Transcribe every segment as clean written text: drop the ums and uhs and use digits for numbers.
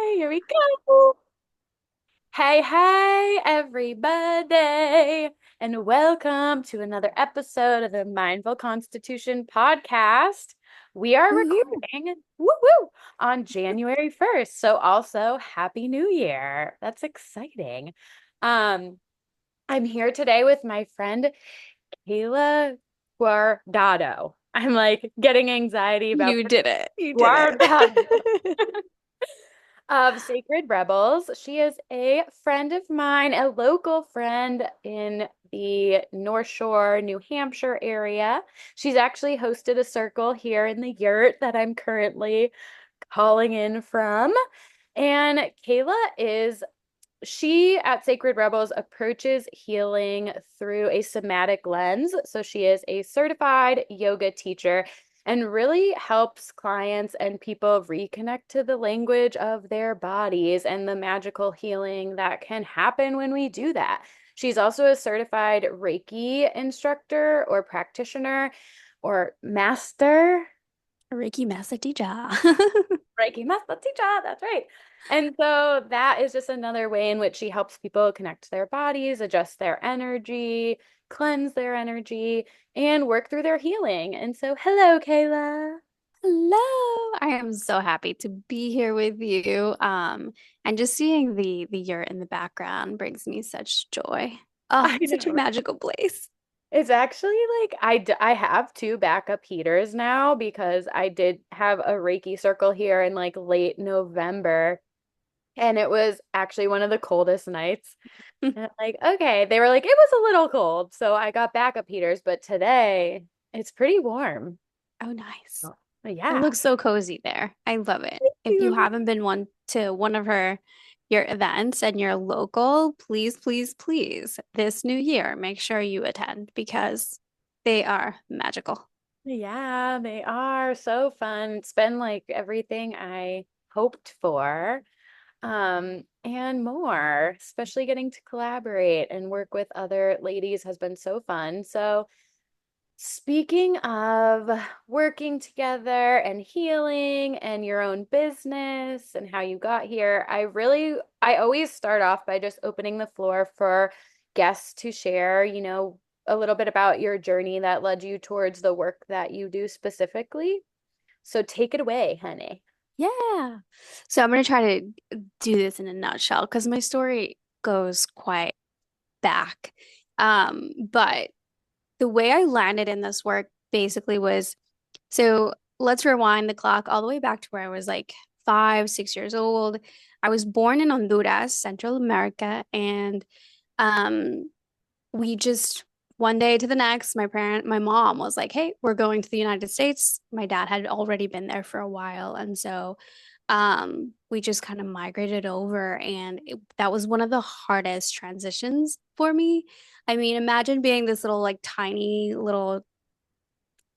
Okay, here we go. Hey, hey, everybody, and welcome to another episode of the Mindful Constitution podcast. We are Woohoo. recording, woo woo, on January 1st. So also Happy New Year. That's exciting. Um, I'm here today with my friend Keyla Guardado. I'm like getting anxiety about You did it. You did Guardado it. of Sacred Rebels. She is a friend of mine, a local friend in the North Shore, New Hampshire area. She's actually hosted a circle here in the yurt that I'm currently calling in from. And Keyla is she at Sacred Rebels approaches healing through a somatic lens. So she is a certified yoga teacher and really helps clients and people reconnect to the language of their bodies and the magical healing that can happen when we do that. She's also a certified Reiki instructor or practitioner or master. Reiki Master Teacher. Reiki master teacher, that's right. And so that is just another way in which she helps people connect their bodies, adjust their energy, cleanse their energy, and work through their healing. And so, hello, Keyla. Hello. I am so happy to be here with you. And just seeing the yurt in the background brings me such joy. Oh, I it's such a know. magical place. It's actually like I have two backup heaters now because I did have a Reiki circle here in like late November, and it was actually one of the coldest nights. And I'm like, okay, they were like, it was a little cold. So I got backup heaters, but today it's pretty warm. Oh, nice. Oh, It yeah. looks so cozy there. I love it. Thank If you you. haven't been to one of your events and you're local, please, please, please, this new year, make sure you attend because they are magical. Yeah, they are so fun. It's been like everything I hoped for, and more, especially getting to collaborate and work with other ladies has been so fun. So speaking of working together and healing and your own business and how you got here, I always start off by just opening the floor for guests to share, a little bit about your journey that led you towards the work that you do specifically. So take it away, honey. Yeah. So I'm going to try to do this in a nutshell because my story goes quite back. But the way I landed in this work basically was so let's rewind the clock all the way back to where I was like 5, 6 years old. I was born in Honduras, Central America, and um, we just one day to the next, my mom was like, "Hey, we're going to the United States." My dad had already been there for a while, and so we just kind of migrated over, and that was one of the hardest transitions for me. I mean, imagine being this little like tiny little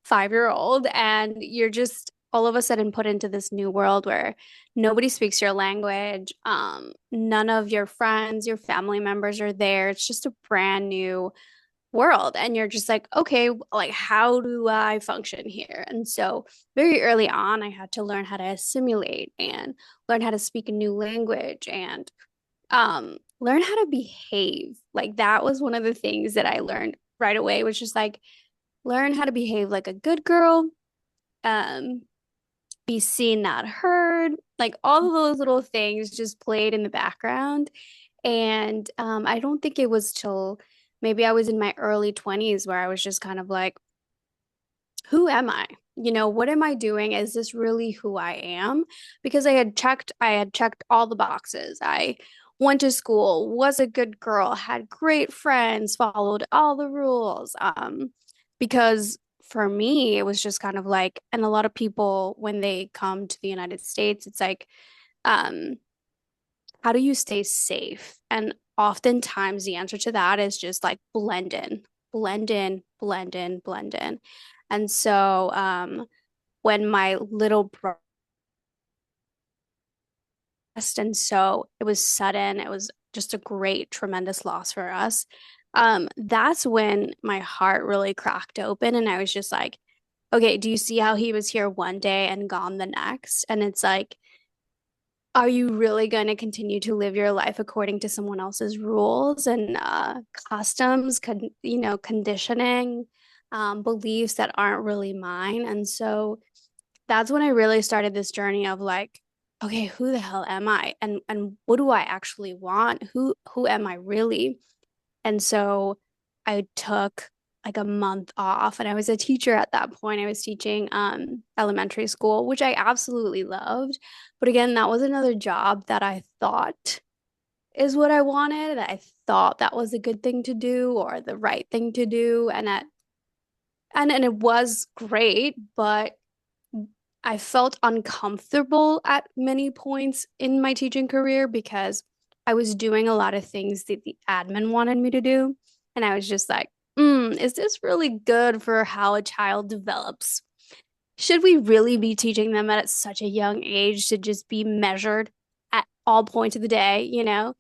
5-year-old and you're just all of a sudden put into this new world where nobody speaks your language. None of your friends, your family members are there. It's just a brand new world. And you're just like, okay, like, how do I function here? And so, very early on, I had to learn how to assimilate and learn how to speak a new language and learn how to behave. Like, that was one of the things that I learned right away, which is like, learn how to behave like a good girl, um, be seen, not heard. Like all of those little things just played in the background. And I don't think it was till maybe I was in my early 20s where I was just kind of like, who am I? What am I doing? Is this really who I am? Because I had checked all the boxes. I went to school, was a good girl, had great friends, followed all the rules. Because for me, it was just kind of like, and a lot of people, when they come to the United States, it's like, um, how do you stay safe? And oftentimes the answer to that is just like blend in, blend in, blend in, blend in. And so when my little brother, and so it was sudden, it was just a great, tremendous loss for us. That's when my heart really cracked open, and I was just like, okay, do you see how he was here one day and gone the next? And it's like, are you really going to continue to live your life according to someone else's rules and customs, conditioning, beliefs that aren't really mine? And so that's when I really started this journey of like, okay, who the hell am I? And what do I actually want? Who am I really? And so I took like a month off and I was a teacher at that point. I was teaching elementary school, which I absolutely loved. But again, that was another job that I thought is what I wanted, that I thought that was a good thing to do or the right thing to do. And it was great, but I felt uncomfortable at many points in my teaching career because I was doing a lot of things that the admin wanted me to do. And I was just like, is this really good for how a child develops? Should we really be teaching them at such a young age to just be measured at all points of the day, you know?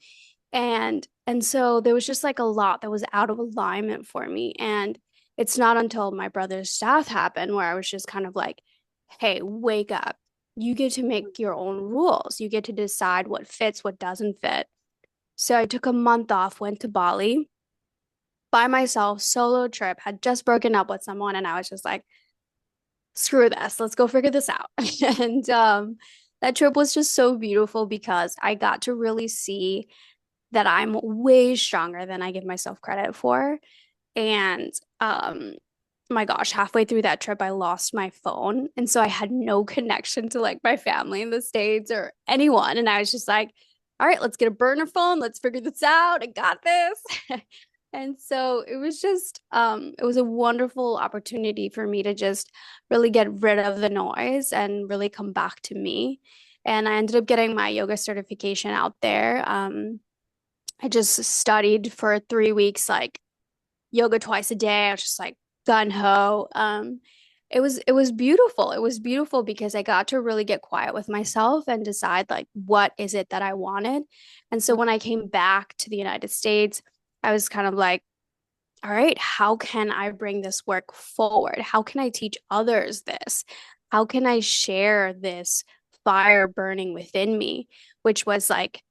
And so there was just like a lot that was out of alignment for me. And it's not until my brother's death happened where I was just kind of like, hey, wake up. You get to make your own rules. You get to decide what fits, what doesn't fit. So I took a month off, went to Bali by myself, solo trip, had just broken up with someone, and I was just like, screw this, let's go figure this out. And that trip was just so beautiful because I got to really see that I'm way stronger than I give myself credit for. And my gosh, halfway through that trip, I lost my phone. And so I had no connection to like my family in the States or anyone. And I was just like, all right, let's get a burner phone. Let's figure this out. I got this. And so it was just, it was a wonderful opportunity for me to just really get rid of the noise and really come back to me. And I ended up getting my yoga certification out there. I just studied for 3 weeks, like yoga twice a day. I was just like gun ho. It was beautiful. It was beautiful because I got to really get quiet with myself and decide like what is it that I wanted. And so when I came back to the United States, I was kind of like, all right, how can I bring this work forward? How can I teach others this? How can I share this fire burning within me? Which was like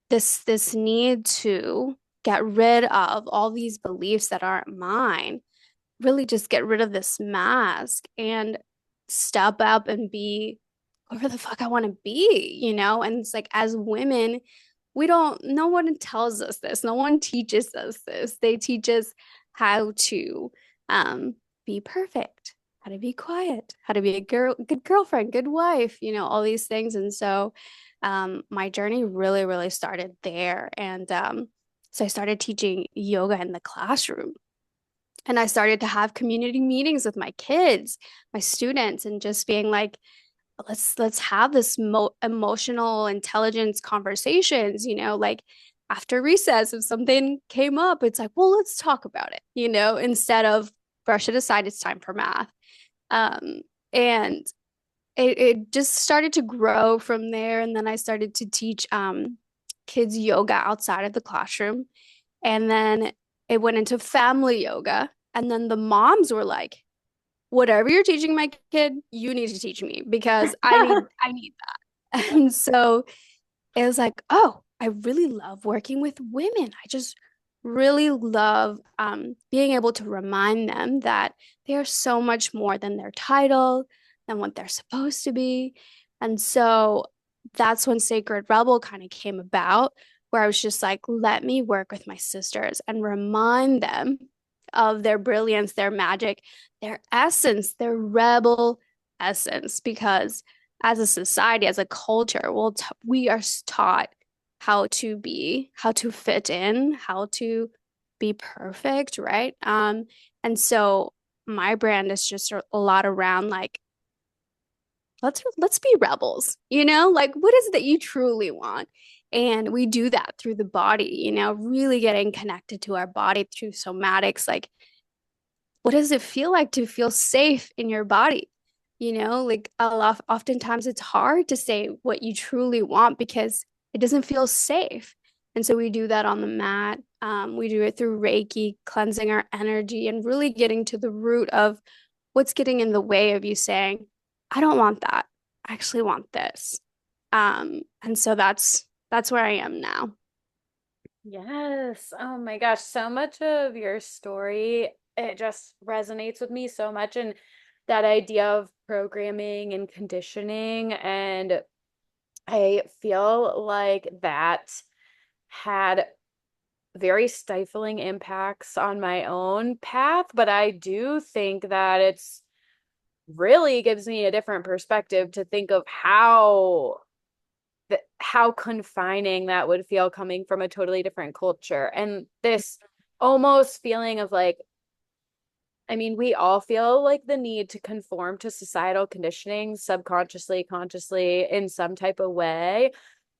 this need to get rid of all these beliefs that aren't mine, really just get rid of this mask and step up and be whoever the fuck I want to be, you know? And it's like as women, we don't, no one tells us this. No one teaches us this. They teach us how to um, be perfect, how to be quiet, how to be a good girlfriend, good wife, all these things. And so my journey really, really started there. And so I started teaching yoga in the classroom. And I started to have community meetings with my kids, my students, and just being like, let's have this emotional intelligence conversations, like after recess, if something came up, it's like, well, let's talk about it, instead of brush it aside, it's time for math. And it just started to grow from there. And then I started to teach kids yoga outside of the classroom. And then it went into family yoga. And then the moms were like, whatever you're teaching my kid, you need to teach me because I need that. And so it was like, oh, I really love working with women. I just really love being able to remind them that they are so much more than their title, than what they're supposed to be. And so that's when Sacred Rebel kind of came about, where I was just like, let me work with my sisters and remind them of their brilliance, their magic, their essence, their rebel essence, because as a society, as a culture, we are taught how to be, how to fit in, how to be perfect, right? And so my brand is just a lot around like let's be rebels, like what is it that you truly want? And we do that through the body, really getting connected to our body through somatics, like what does it feel like to feel safe in your body? Like oftentimes it's hard to say what you truly want because it doesn't feel safe. And so we do that on the mat. We do it through Reiki, cleansing our energy and really getting to the root of what's getting in the way of you saying, I don't want that. I actually want this. And so that's where I am now. Yes. Oh my gosh. So much of your story, it just resonates with me so much. And that idea of programming and conditioning. And I feel like that had very stifling impacts on my own path. But I do think that it's really gives me a different perspective to think of how confining that would feel coming from a totally different culture. And this almost feeling of like, I mean, we all feel like the need to conform to societal conditioning subconsciously, consciously, in some type of way.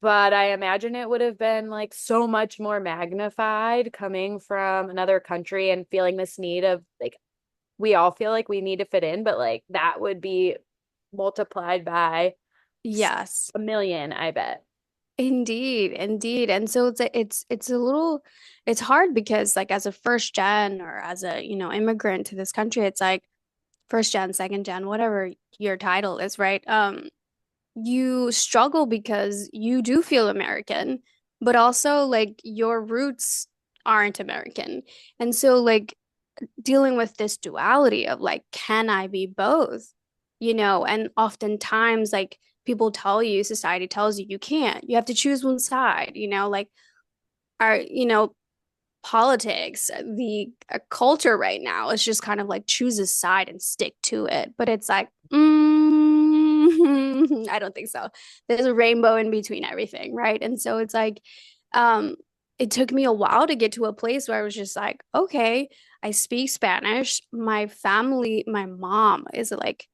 But I imagine it would have been like so much more magnified coming from another country and feeling this need of like, we all feel like we need to fit in, but like that would be multiplied by Yes. a million, I bet. Indeed, indeed. And so it's a little it's hard because like as a first gen or as a, immigrant to this country, it's like first gen, second gen, whatever your title is, right? You struggle because you do feel American, but also like your roots aren't American. And so like dealing with this duality of like, can I be both? And oftentimes like people tell you, society tells you you can't. You have to choose one side, like our, politics, the culture right now is just kind of like choose a side and stick to it. But it's like, I don't think so. There's a rainbow in between everything, right? And so it's like, um, it took me a while to get to a place where I was just like, okay, I speak Spanish. My family, my mom is like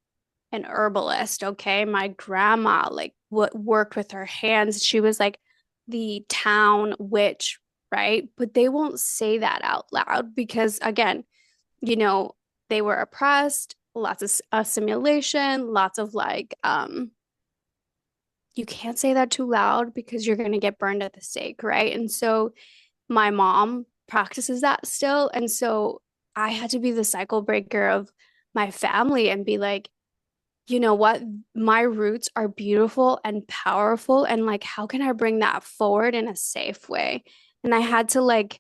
an herbalist, okay? My grandma like what worked with her hands. She was like the town witch, right? But they won't say that out loud because again, you know, they were oppressed, lots of assimilation, lots of like you can't say that too loud because you're going to get burned at the stake, right? And so my mom practices that still, and so I had to be the cycle breaker of my family and be like, you know what? My roots are beautiful and powerful. And like, how can I bring that forward in a safe way? And I had to like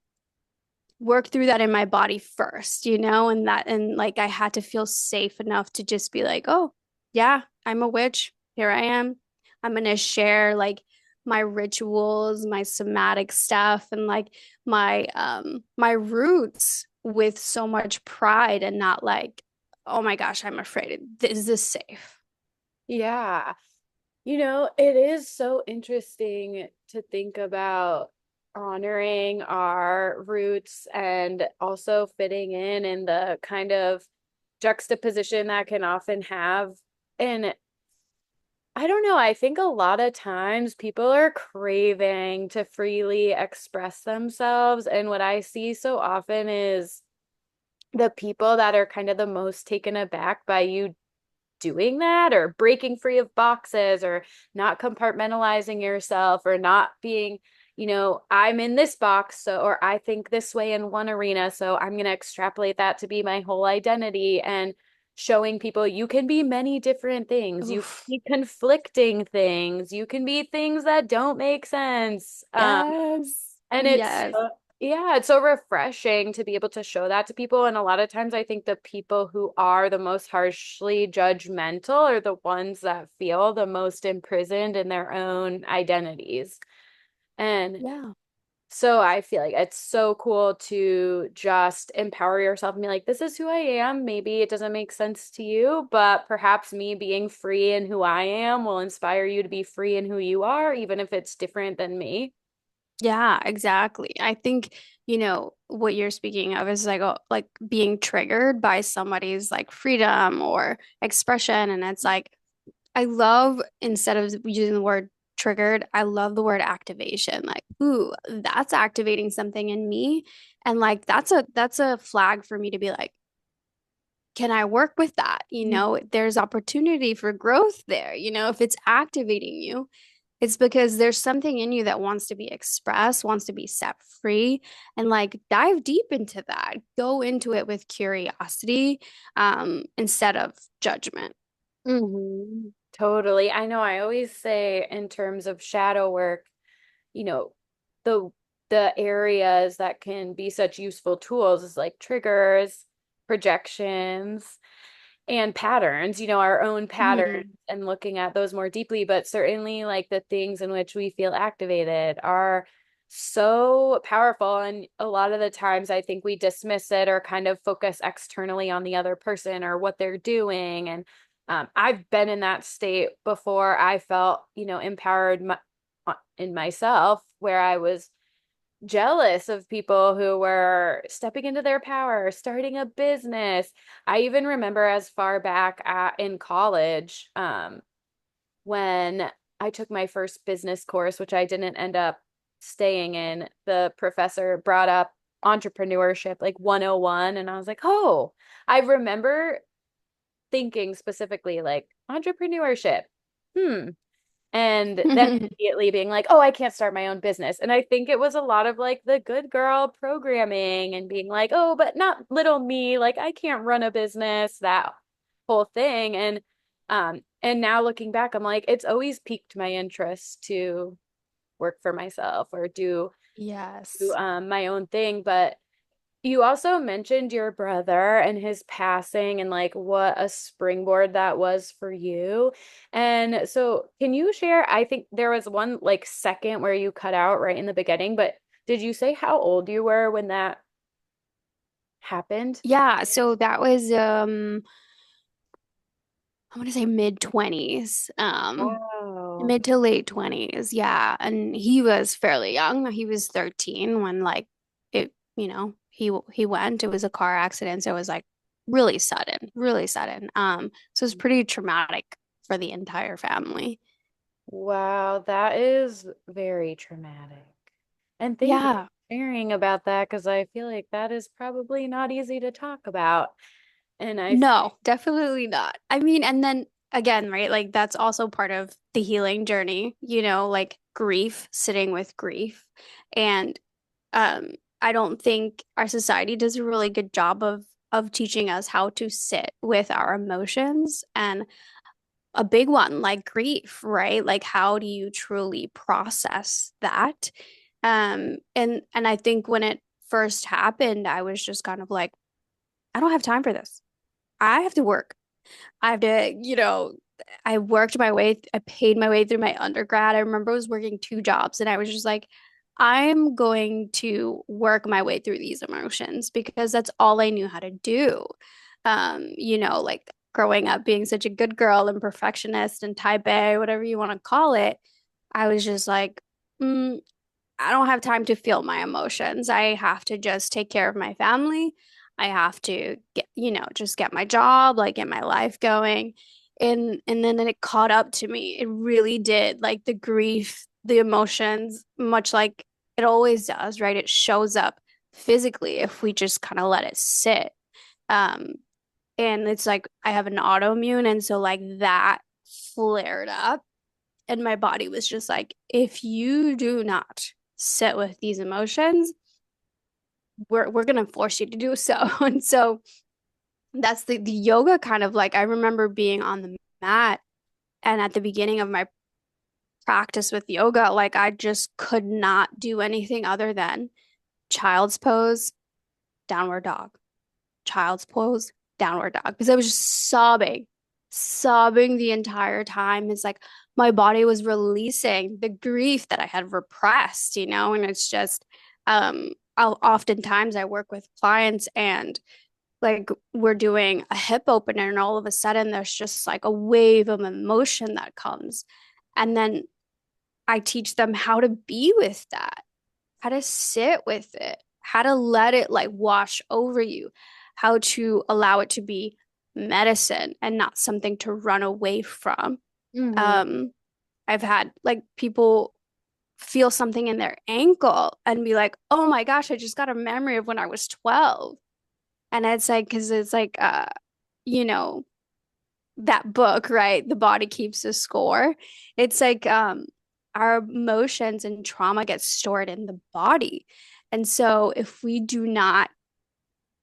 work through that in my body first, and like I had to feel safe enough to just be like, oh, yeah, I'm a witch. Here I am. I'm gonna share like my rituals, my somatic stuff, and like my roots with so much pride and not like, oh my gosh, I'm afraid. Is this safe? Yeah. It is so interesting to think about honoring our roots and also fitting in the kind of juxtaposition that can often have. And I don't know, I think a lot of times people are craving to freely express themselves. And what I see so often is the people that are kind of the most taken aback by you doing that or breaking free of boxes or not compartmentalizing yourself or not being, I'm in this box, so, or I think this way in one arena, so I'm going to extrapolate that to be my whole identity and showing people you can be many different things. You can Oof. be conflicting things. You can be things that don't make sense. Yes. And Yes. yeah, it's so refreshing to be able to show that to people. And a lot of times I think the people who are the most harshly judgmental are the ones that feel the most imprisoned in their own identities. And Yeah. so I feel like it's so cool to just empower yourself and be like, this is who I am. Maybe it doesn't make sense to you, but perhaps me being free in who I am will inspire you to be free in who you are, even if it's different than me. Yeah, exactly. I think, what you're speaking of is like like being triggered by somebody's like freedom or expression. And it's like I love instead of using the word triggered, I love the word activation. Like, ooh, that's activating something in me. And like that's a flag for me to be like, can I work with that? There's opportunity for growth there. If it's activating you, it's because there's something in you that wants to be expressed, wants to be set free, and like dive deep into that. Go into it with curiosity, instead of judgment. Totally. I know I always say in terms of shadow work, you know, the the areas that can be such useful tools is like triggers, projections, and patterns, our own patterns Mhm. and looking at those more deeply, but certainly like the things in which we feel activated are so powerful. And a lot of the times I think we dismiss it or kind of focus externally on the other person or what they're doing. And I've been in that state before. I felt, empowered in myself where I was jealous of people who were stepping into their power, starting a business. I even remember as far back in college, when I took my first business course, which I didn't end up staying in, the professor brought up entrepreneurship, like 101. And I was like, oh, I remember thinking specifically like entrepreneurship. Hmm, and then immediately being like, oh, I can't start my own business. And I think it was a lot of like the good girl programming and being like, oh, but not little me, like I can't run a business, that whole thing. And now looking back, I'm like, it's always piqued my interest to work for myself or do Yes. my own thing. But you also mentioned your brother and his passing and like what a springboard that was for you. And so, can you share? I think there was one like second where you cut out right in the beginning, but did you say how old you were when that happened? Yeah, so that was I want to say mid 20s. Wow. Mid to late 20s. Yeah, and he was fairly young. He was 13 when like it, he went. It was a car accident, so it was like really sudden, really sudden. So it was pretty traumatic for the entire family. Wow, that is very traumatic. And thank you Yeah. for sharing about that because I feel like that is probably not easy to talk about. And I No, definitely not. I mean, and then again, right? Like that's also part of the healing journey, like grief, sitting with grief. And um I don't think our society does a really good job of teaching us how to sit with our emotions and a big one like grief, right? Like how do you truly process that? And I think when it first happened, I was just kind of like, I don't have time for this. I have to work. I have to, I worked my way, I paid my way through my undergrad. I remember I was working two jobs and I was just like, I'm going to work my way through these emotions because that's all I knew how to do. Like growing up being such a good girl and perfectionist and type A, whatever you want to call it, I was just like, mm, I don't have time to feel my emotions. I have to just take care of my family. I have to get, just get my job, like get my life going. And then it caught up to me. It really did. Like the grief, the emotions, much like it always does, right? It shows up physically if we just kind of let it sit. Um, and it's like I have an autoimmune, and so like that flared up and my body was just like, if you do not sit with these emotions, we're gonna force you to do so. And so that's the yoga kind of like I remember being on the mat and at the beginning of my practice with yoga, like I just could not do anything other than child's pose, downward dog, child's pose, downward dog, because I was just sobbing the entire time. It's like my body was releasing the grief that I had repressed, and it's just, oftentimes I work with clients and like we're doing a hip opener, and all of a sudden there's just like a wave of emotion that comes. And then I teach them how to be with that, how to sit with it, how to let it like wash over you, how to allow it to be medicine and not something to run away from. Mhm. Um, I've had like people feel something in their ankle and be like, "Oh my gosh, I just got a memory of when I was 12." And it's like, because it's like, you know, that book, right? The body keeps a score. It's like our emotions and trauma get stored in the body. And so if we do not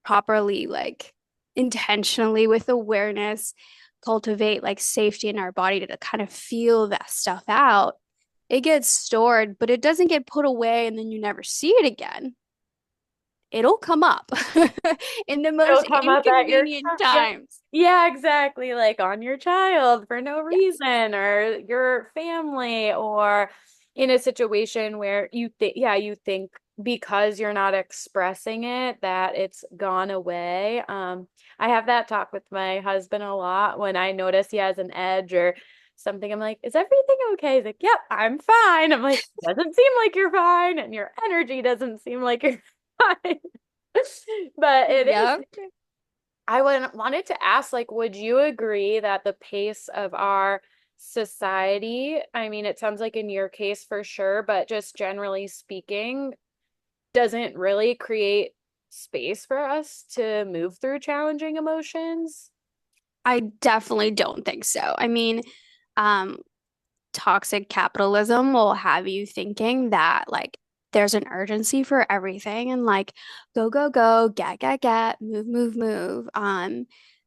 properly like intentionally with awareness cultivate like safety in our body to kind of feel that stuff out, it gets stored, but it doesn't get put away and then you never see it again. It'll come up in the It'll most come up at your inconvenient child. Yeah. times. Yeah, exactly. Like on your child for no Yes. reason, or your family, or in a situation where you think, yeah, you think because you're not expressing it that it's gone away. I have that talk with my husband a lot when I notice he has an edge or something. I'm like, is everything okay? He's like, yep, I'm fine. I'm like, doesn't seem like you're fine, and your energy doesn't seem like you're fine. But it is. Yep. Wanted to ask, like, would you agree that the pace of our society, I mean, it sounds like in your case for sure, but just generally speaking, doesn't really create space for us to move through challenging emotions? I definitely don't think so. I mean, um, toxic capitalism will have you thinking that like there's an urgency for everything and like go, go, go, get, move, move, move.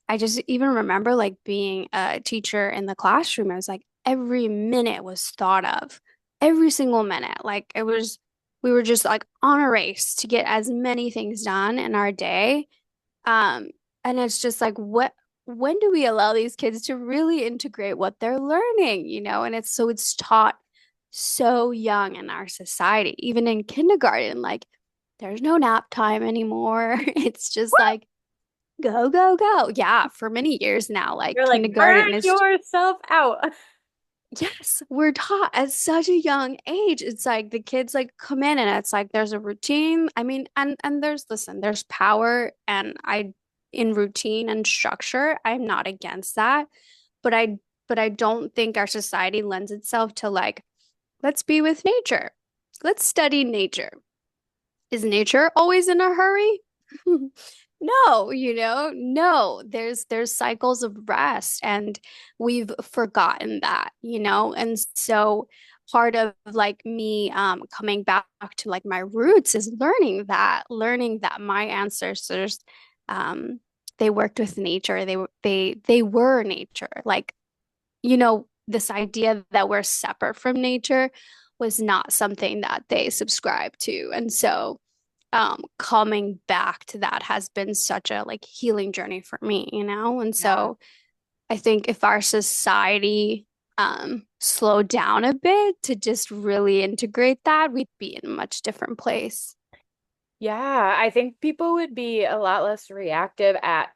I just even remember like being a teacher in the classroom. I was like every minute was thought of, every single minute. Like it was, we were just like on a race to get as many things done in our day. Um, and it's just like, when do we allow these kids to really integrate what they're learning, you know? And it's taught so young in our society, even in kindergarten, like there's no nap time anymore. It's just like go, go, go. Yeah, for many years now, like You're like, burn kindergarten is yourself out. yes, we're taught at such a young age. It's like the kids like come in and it's like there's a routine. I mean, and there's listen, there's power and I in routine and structure. I'm not against that, but I don't think our society lends itself to like let's be with nature. Let's study nature. Is nature always in a hurry? No, you know, no. There's cycles of rest and we've forgotten that, you know? And so part of like me coming back to like my roots is learning that my ancestors um they worked with nature. They were nature. Like, you know, this idea that we're separate from nature was not something that they subscribed to. And so coming back to that has been such a like healing journey for me, you know? And Yeah. so I think if our society slowed down a bit to just really integrate that, we'd be in a much different place. Yeah, I think people would be a lot less reactive at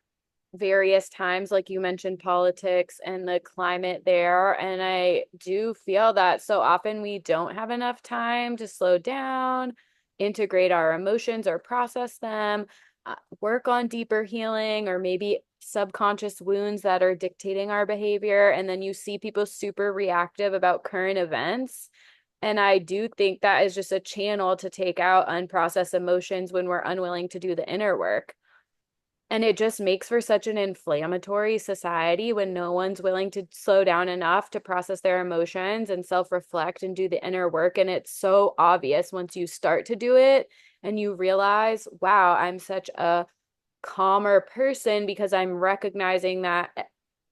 various times, like you mentioned, politics and the climate there. And I do feel that so often we don't have enough time to slow down, integrate our emotions or process them, work on deeper healing or maybe subconscious wounds that are dictating our behavior. And then you see people super reactive about current events. And I do think that is just a channel to take out unprocessed emotions when we're unwilling to do the inner work. And it just makes for such an inflammatory society when no one's willing to slow down enough to process their emotions and self-reflect and do the inner work. And it's so obvious once you start to do it and you realize, wow, I'm such a calmer person because I'm recognizing that,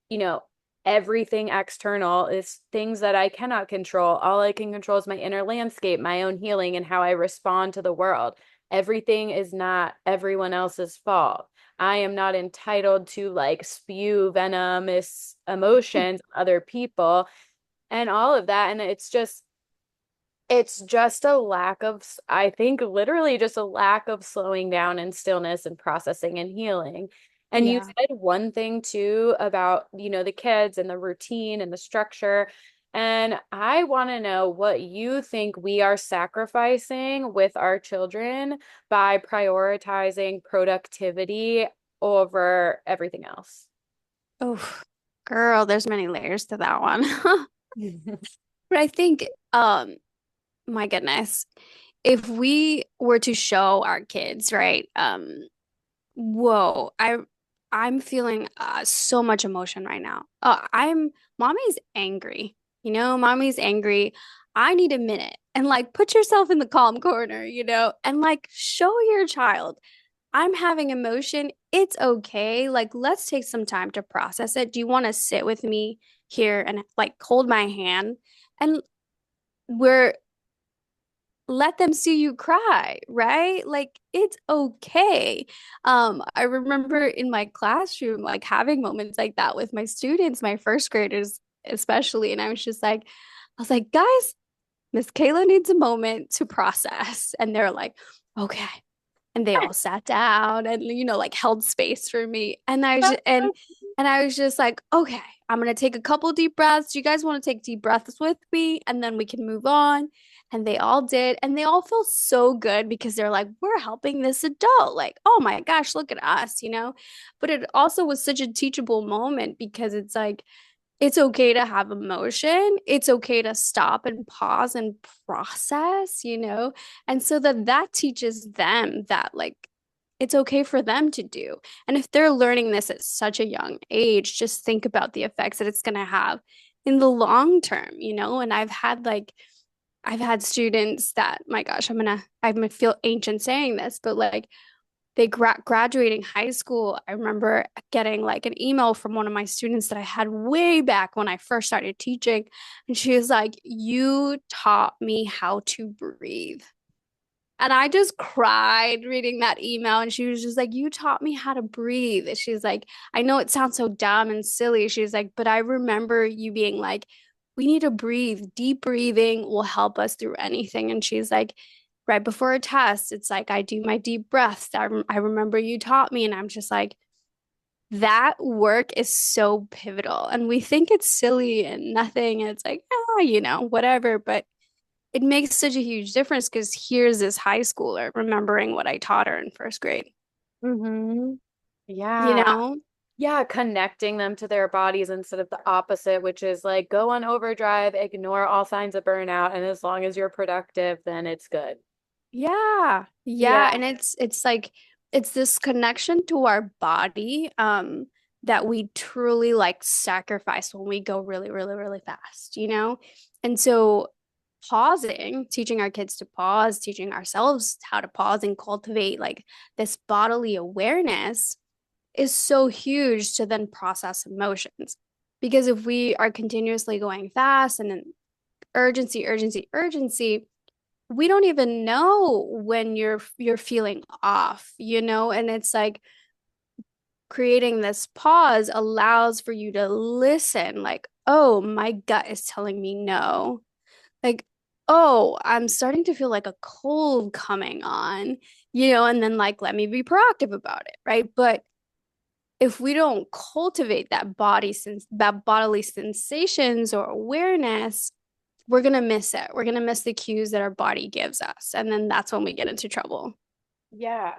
you know, everything external is things that I cannot control. All I can control is my inner landscape, my own healing, and how I respond to the world. Everything is not everyone else's fault. I am not entitled to like spew venomous emotions on other people and all of that. And it's just a lack of, I think, literally just a lack of slowing down and stillness and processing and healing. And you Yeah. said one thing too about, you know, the kids and the routine and the structure. And I want to know what you think we are sacrificing with our children by prioritizing productivity over everything else. Oh, girl, there's many layers to that one. But I think, my goodness, if we were to show our kids, right? Whoa, I'm feeling so much emotion right now. Mommy's angry. You know, mommy's angry. I need a minute. And like put yourself in the calm corner, you know, and like show your child. I'm having emotion. It's okay. Like, let's take some time to process it. Do you want to sit with me here and like hold my hand? And we're let them see you cry, right? Like it's okay. I remember in my classroom like having moments like that with my students, my first graders especially, and I was like, guys, Miss Kayla needs a moment to process. And they're like, okay. And they all sat down and like held space for me. And I was That's so and I was just like, okay, I'm gonna take a couple deep breaths. Do you guys want to take deep breaths with me? And then we can move on. And they all did. And they all feel so good because they're like, we're helping this adult. Like, oh my gosh, look at us. But it also was such a teachable moment because it's like, it's okay to have emotion. It's okay to stop and pause and process. And so that teaches them that like it's okay for them to do. And if they're learning this at such a young age, just think about the effects that it's going to have in the long term. And I've had students that, my gosh, I'm gonna feel ancient saying this, but like they graduating high school, I remember getting like an email from one of my students that I had way back when I first started teaching. And she was like, you taught me how to breathe. And I just cried reading that email. And she was just like, you taught me how to breathe. And she's like, I know it sounds so dumb and silly. She's like, but I remember you being like, we need to breathe. Deep breathing will help us through anything. And she's like, right before a test, it's like, I do my deep breaths. I remember you taught me. And I'm just like, that work is so pivotal. And we think it's silly and nothing. And it's like, whatever. But it makes such a huge difference because here's this high schooler remembering what I taught her in first grade, hmm you Yeah. know? Yeah, connecting them to their bodies instead of the opposite, which is like go on overdrive, ignore all signs of burnout, and as long as you're productive, then it's good. Yeah. Yeah. Yeah. And it's like it's this connection to our body that we truly like sacrifice when we go really, really, really fast. And so pausing, teaching our kids to pause, teaching ourselves how to pause and cultivate like this bodily awareness is so huge to then process emotions. Because if we are continuously going fast and then urgency, urgency, urgency, we don't even know when you're feeling off. And it's like creating this pause allows for you to listen, like, oh, my gut is telling me no. Like, oh, I'm starting to feel like a cold coming on, and then like let me be proactive about it, right? But if we don't cultivate that bodily sensations or awareness, we're gonna miss it. We're gonna miss the cues that our body gives us. And then that's when we get into trouble. Yeah.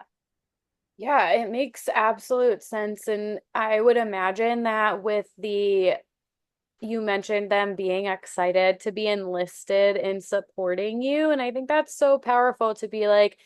Yeah, it makes absolute sense. And I would imagine that with you mentioned them being excited to be enlisted in supporting you. And I think that's so powerful to be like,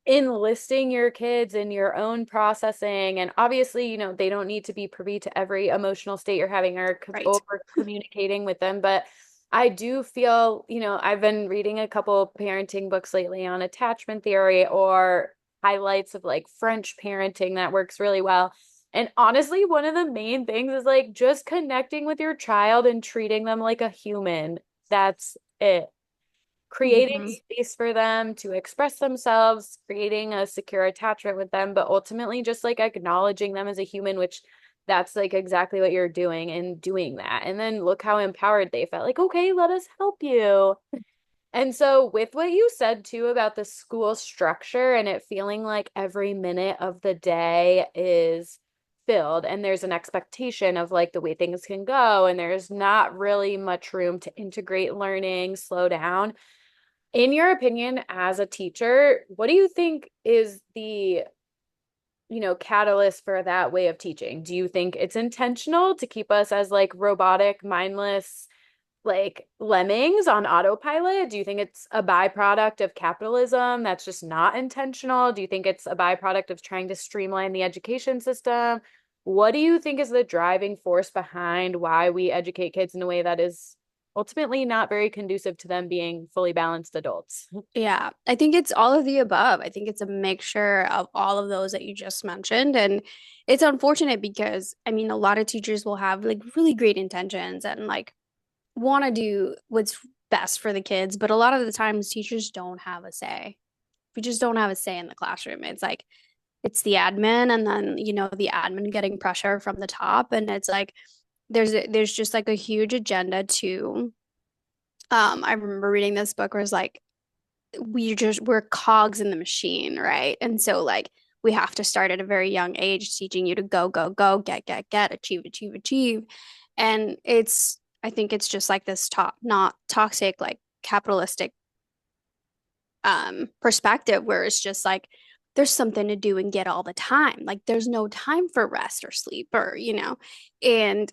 enlisting your kids in your own processing. And obviously, they don't need to be privy to every emotional state you're having or Right. over communicating with them. But I do feel, I've been reading a couple parenting books lately on attachment theory or highlights of like French parenting that works really well. And honestly, one of the main things is like just connecting with your child and treating them like a human. That's it, creating Hmm. space for them to express themselves, creating a secure attachment with them, but ultimately just like acknowledging them as a human, which that's like exactly what you're doing and doing that. And then look how empowered they felt. Like, okay, let us help you. And so, with what you said too about the school structure and it feeling like every minute of the day is filled and there's an expectation of like the way things can go, and there's not really much room to integrate learning, slow down. In your opinion, as a teacher, what do you think is the, catalyst for that way of teaching? Do you think it's intentional to keep us as like robotic, mindless, like lemmings on autopilot? Do you think it's a byproduct of capitalism that's just not intentional? Do you think it's a byproduct of trying to streamline the education system? What do you think is the driving force behind why we educate kids in a way that is ultimately not very conducive to them being fully balanced adults. Yeah, I think it's all of the above. I think it's a mixture of all of those that you just mentioned. And it's unfortunate because, I mean, a lot of teachers will have like really great intentions and like want to do what's best for the kids. But a lot of the times, teachers don't have a say. We just don't have a say in the classroom. It's like, it's the admin, and then, the admin getting pressure from the top. And it's like, there's just like a huge agenda to, I remember reading this book where it's like, we're cogs in the machine, right? And so like we have to start at a very young age teaching you to go, go, go, get, achieve, achieve, achieve. And I think it's just like this not toxic, like capitalistic perspective where it's just like there's something to do and get all the time. Like there's no time for rest or sleep or. And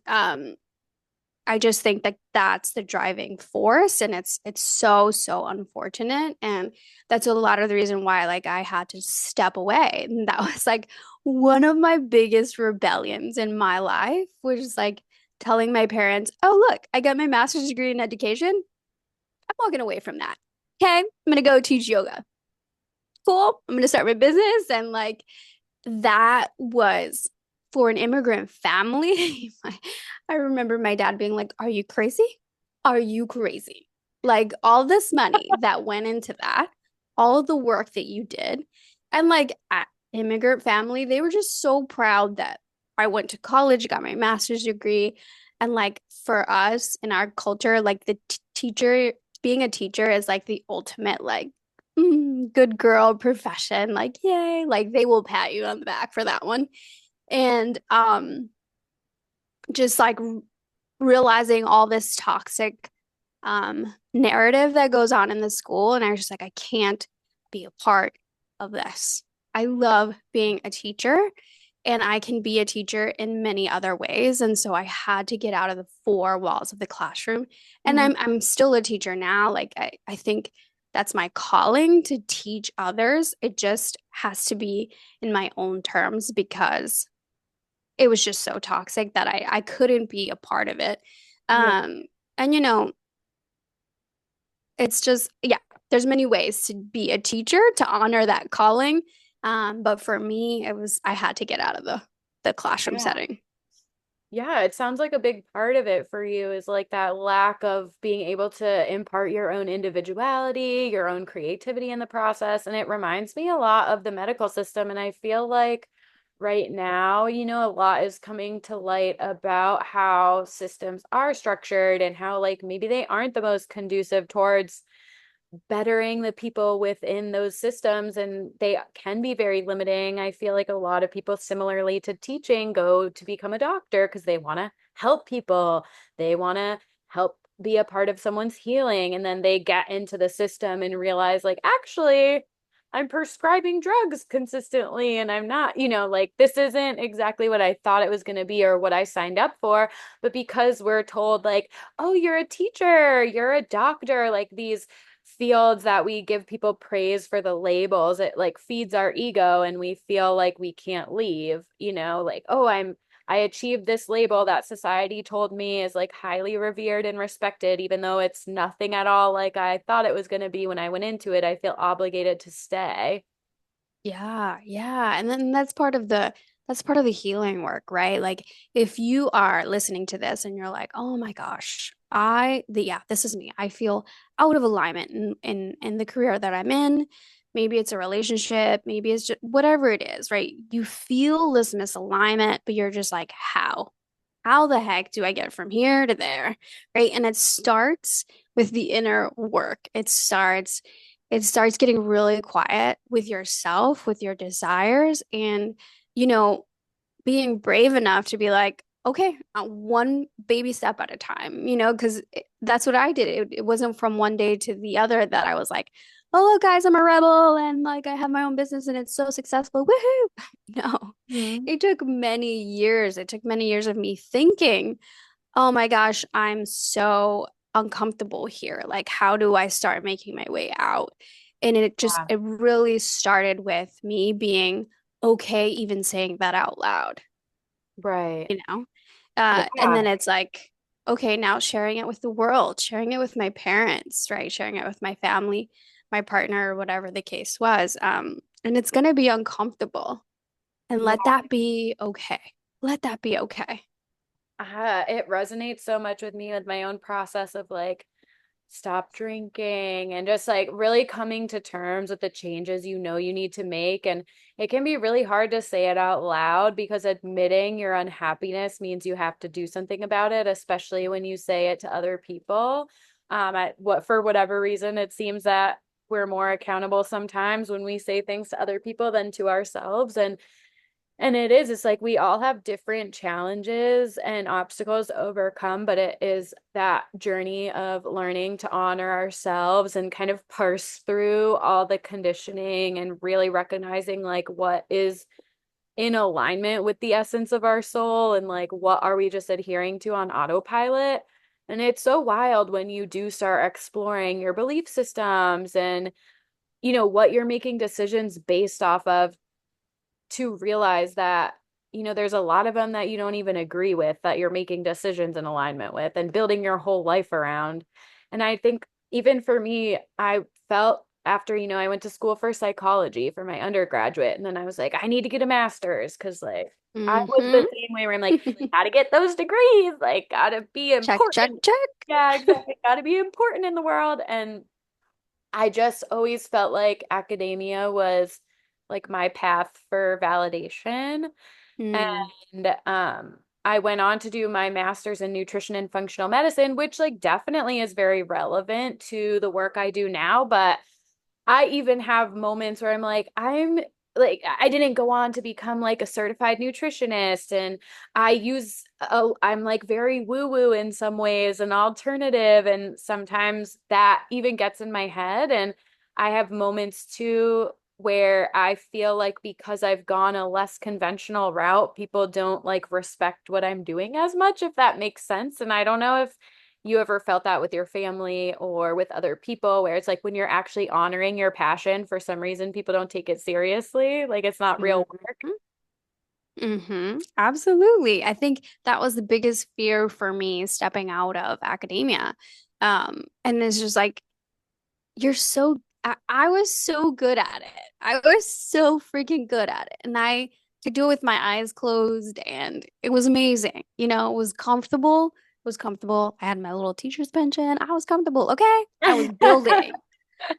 I just think that that's the driving force, and it's so unfortunate, and that's a lot of the reason why like I had to step away. And that was like one of my biggest rebellions in my life, which is like telling my parents, "Oh, look, I got my master's degree in education. I'm walking away from that. Okay, I'm gonna go teach yoga. Cool. I'm gonna start my business." And like that was for an immigrant family. I remember my dad being like, "Are you crazy? Are you crazy? Like all this money that went into that, all of the work that you did." And like immigrant family, they were just so proud that I went to college, got my master's degree. And like for us in our culture, like the teacher, being a teacher is like the ultimate, like, good girl profession. Like, yay, like they will pat you on the back for that one. And just like realizing all this toxic narrative that goes on in the school. And I was just like, I can't be a part of this. I love being a teacher, and I can be a teacher in many other ways. And so I had to get out of the four walls of the classroom. And Mhm. I'm still a teacher now. Like I think that's my calling, to teach others. It just has to be in my own terms because it was just so toxic that I couldn't be a part of it. Yeah. Um, and it's just, yeah, there's many ways to be a teacher to honor that calling. But for me, I had to get out of the classroom Yeah. setting. Yeah, it sounds like a big part of it for you is like that lack of being able to impart your own individuality, your own creativity in the process. And it reminds me a lot of the medical system. And I feel like right now, a lot is coming to light about how systems are structured and how, like, maybe they aren't the most conducive towards bettering the people within those systems, and they can be very limiting. I feel like a lot of people, similarly to teaching, go to become a doctor because they want to help people. They want to help be a part of someone's healing, and then they get into the system and realize like, actually, I'm prescribing drugs consistently and I'm not, like this isn't exactly what I thought it was going to be or what I signed up for. But because we're told like, oh, you're a teacher, you're a doctor, like these fields that we give people praise for the labels, it like feeds our ego and we feel like we can't leave, like, oh, I achieved this label that society told me is like highly revered and respected, even though it's nothing at all like I thought it was going to be when I went into it. I feel obligated to stay. Yeah, yeah. And then that's part of the healing work, right? Like if you are listening to this and you're like, "Oh my gosh, yeah, this is me. I feel out of alignment in the career that I'm in." Maybe it's a relationship, maybe it's just whatever it is, right? You feel this misalignment, but you're just like, "How? How the heck do I get from here to there?" Right? And it starts with the inner work. It starts getting really quiet with yourself, with your desires, and you know, being brave enough to be like, okay, one baby step at a time, because that's what I did. It wasn't from one day to the other that I was like, oh, look, guys, I'm a rebel and like I have my own business and it's so successful. Woohoo. No, Mhm. it took many years. It took many years of me thinking, oh my gosh, I'm so uncomfortable here. Like, how do I start making my way out? And Yeah. it really started with me being okay, even saying that out loud, Right. you know? And Yeah. then it's like, okay, now sharing it with the world, sharing it with my parents, right? Sharing it with my family, my partner, or whatever the case was. And it's gonna be uncomfortable. And Yeah. let that be okay. Let that be okay. It resonates so much with me with my own process of like stop drinking and just like really coming to terms with the changes you know you need to make. And it can be really hard to say it out loud because admitting your unhappiness means you have to do something about it, especially when you say it to other people. For whatever reason, it seems that we're more accountable sometimes when we say things to other people than to ourselves. And it's like we all have different challenges and obstacles to overcome, but it is that journey of learning to honor ourselves and kind of parse through all the conditioning and really recognizing like what is in alignment with the essence of our soul and like what are we just adhering to on autopilot. And it's so wild when you do start exploring your belief systems and what you're making decisions based off of, to realize that there's a lot of them that you don't even agree with, that you're making decisions in alignment with and building your whole life around. And I think even for me, I felt after I went to school for psychology for my undergraduate, and then I was like, I need to get a master's because like I was the Mm-hmm. same way where I'm like, gotta get those degrees, like gotta be Check, check, important. check. Yeah, exactly, gotta be important in the world. And I just always felt like academia was like my path for validation. Mm, And I went on to do my master's in nutrition and functional medicine, which like definitely is very relevant to the work I do now. But I even have moments where I'm like, I didn't go on to become like a certified nutritionist. And I'm like very woo woo in some ways and alternative. And sometimes that even gets in my head. And I have moments too where I feel like because I've gone a less conventional route, people don't like respect what I'm doing as much, if that makes sense. And I don't know if you ever felt that with your family or with other people, where it's like when you're actually honoring your passion, for some reason, people don't take it seriously. Like it's not real work. mm-hmm. Mm-hmm. Absolutely. I think that was the biggest fear for me stepping out of academia. And it's just like, I was so good at it. I was so freaking good at it. And I could do it with my eyes closed and it was amazing. It was comfortable. It was comfortable. I had my little teacher's pension. I was comfortable. Okay. I was building.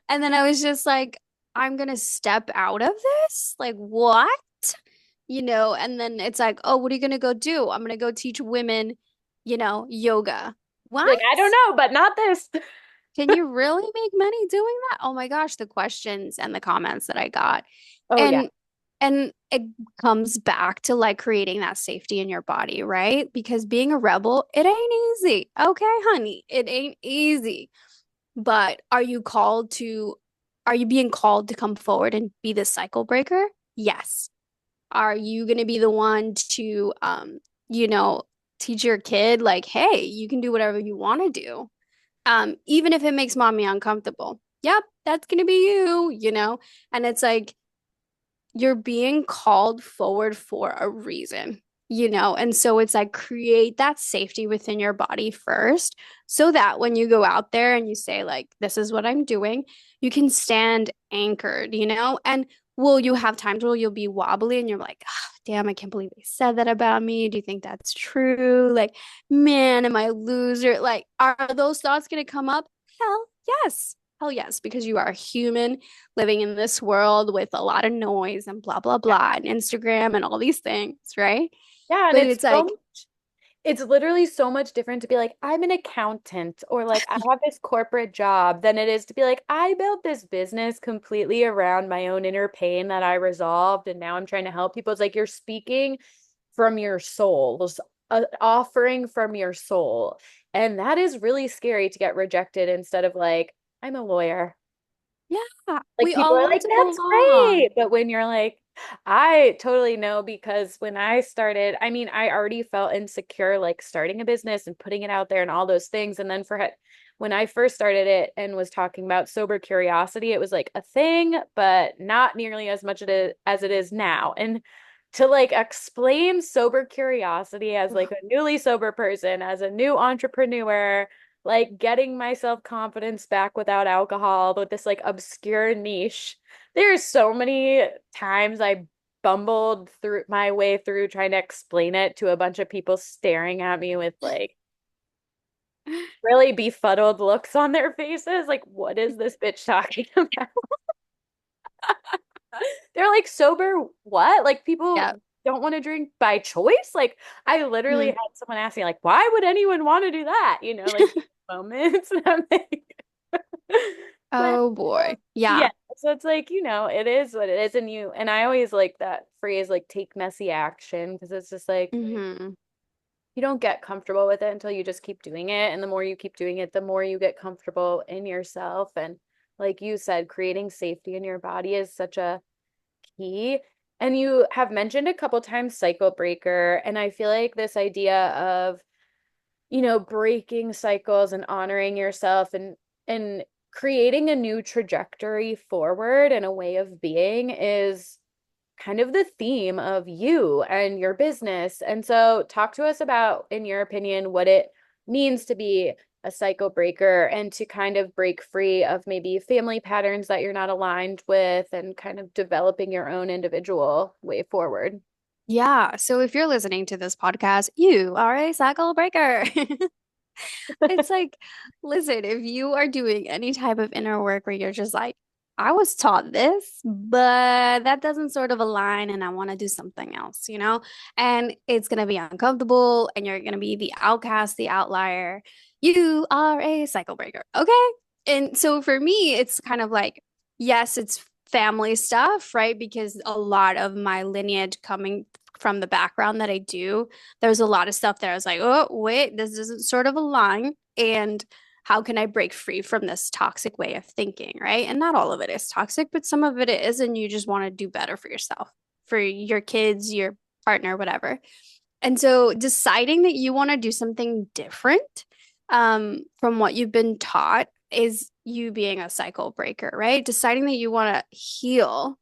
And then I was just like, I'm gonna step out of this? Like, what? And then it's like, oh, what are you gonna go do? I'm gonna go teach women, yoga. What? Like, I don't know, but not this. Can you really make money doing that? Oh my gosh, the questions and the comments that I got. Oh, yeah. And and it comes back to like creating that safety in your body, right? Because being a rebel, it ain't easy. Okay, honey, it ain't easy. But are you being called to come forward and be the cycle breaker? Yes. Are you going to be the one to, you know, teach your kid like, hey, you can do whatever you want to do, even if it makes mommy uncomfortable? Yep, that's going to be you. And it's like you're being called forward for a reason. And so it's like create that safety within your body first so that when you go out there and you say, like, this is what I'm doing, you can stand anchored. And will you have times where you'll be wobbly and you're like, oh, damn, I can't believe they said that about me. Do you think that's true? Like, man, am I a loser? Like, are those thoughts going to come up? Hell yes. Hell yes, because you are a human living in this world with a lot of noise and blah, blah, Yeah. blah, and Instagram and all these things, right? Yeah, and But it's like, it's literally so much different to be like, I'm an accountant or like I have this corporate job than it is to be like, I built this business completely around my own inner pain that I resolved and now I'm trying to help people. It's like you're speaking from your soul, just offering from your soul. And that is really scary to get rejected instead of like, I'm a lawyer. yeah, Like we people all are want like, to that's belong. great. But when you're like, I totally know because when I started, I mean, I already felt insecure, like starting a business and putting it out there and all those things. And then when I first started it and was talking about sober curiosity, it was like a thing, but not nearly as much as it is now. And to like explain sober curiosity as like a newly sober person, as a new entrepreneur, like getting myself confidence back without alcohol with this like obscure niche. There's so many times I bumbled through my way through trying to explain it to a bunch of people staring at me with like really befuddled looks on their faces. Like, what is this bitch talking about? They're like, sober what? Like, Yeah. people don't want to drink by choice? Like, I literally Mhm. had someone ask me, like, why would anyone want to do that? Like moments. And I'm like, but Oh boy. yeah. Yeah. So it's like, it is what it is. And I always like that phrase, like, take messy action, because it's just like, Hmm. you don't get comfortable with it until you just keep doing it. And the more you keep doing it, the more you get comfortable in yourself. And like you said, creating safety in your body is such a key. And you have mentioned a couple times cycle breaker. And I feel like this idea of, breaking cycles and honoring yourself and creating a new trajectory forward and a way of being is kind of the theme of you and your business. And so, talk to us about, in your opinion, what it means to be a cycle breaker and to kind of break free of maybe family patterns that you're not aligned with and kind of developing your own individual way forward. Yeah. So if you're listening to this podcast, you are a cycle breaker. It's like, listen, if you are doing any type of inner work where you're just like, I was taught this, but that doesn't sort of align, and I want to do something else, and it's going to be uncomfortable, and you're going to be the outcast, the outlier. You are a cycle breaker. Okay. And so for me, it's kind of like, yes, it's family stuff, right? Because a lot of my lineage coming from the background that I do, there's a lot of stuff that I was like, oh, wait, this doesn't sort of align. And how can I break free from this toxic way of thinking, right? And not all of it is toxic, but some of it is. And you just want to do better for yourself, for your kids, your partner, whatever. And so deciding that you want to do something different from what you've been taught is you being a cycle breaker, right? Deciding that you want to heal,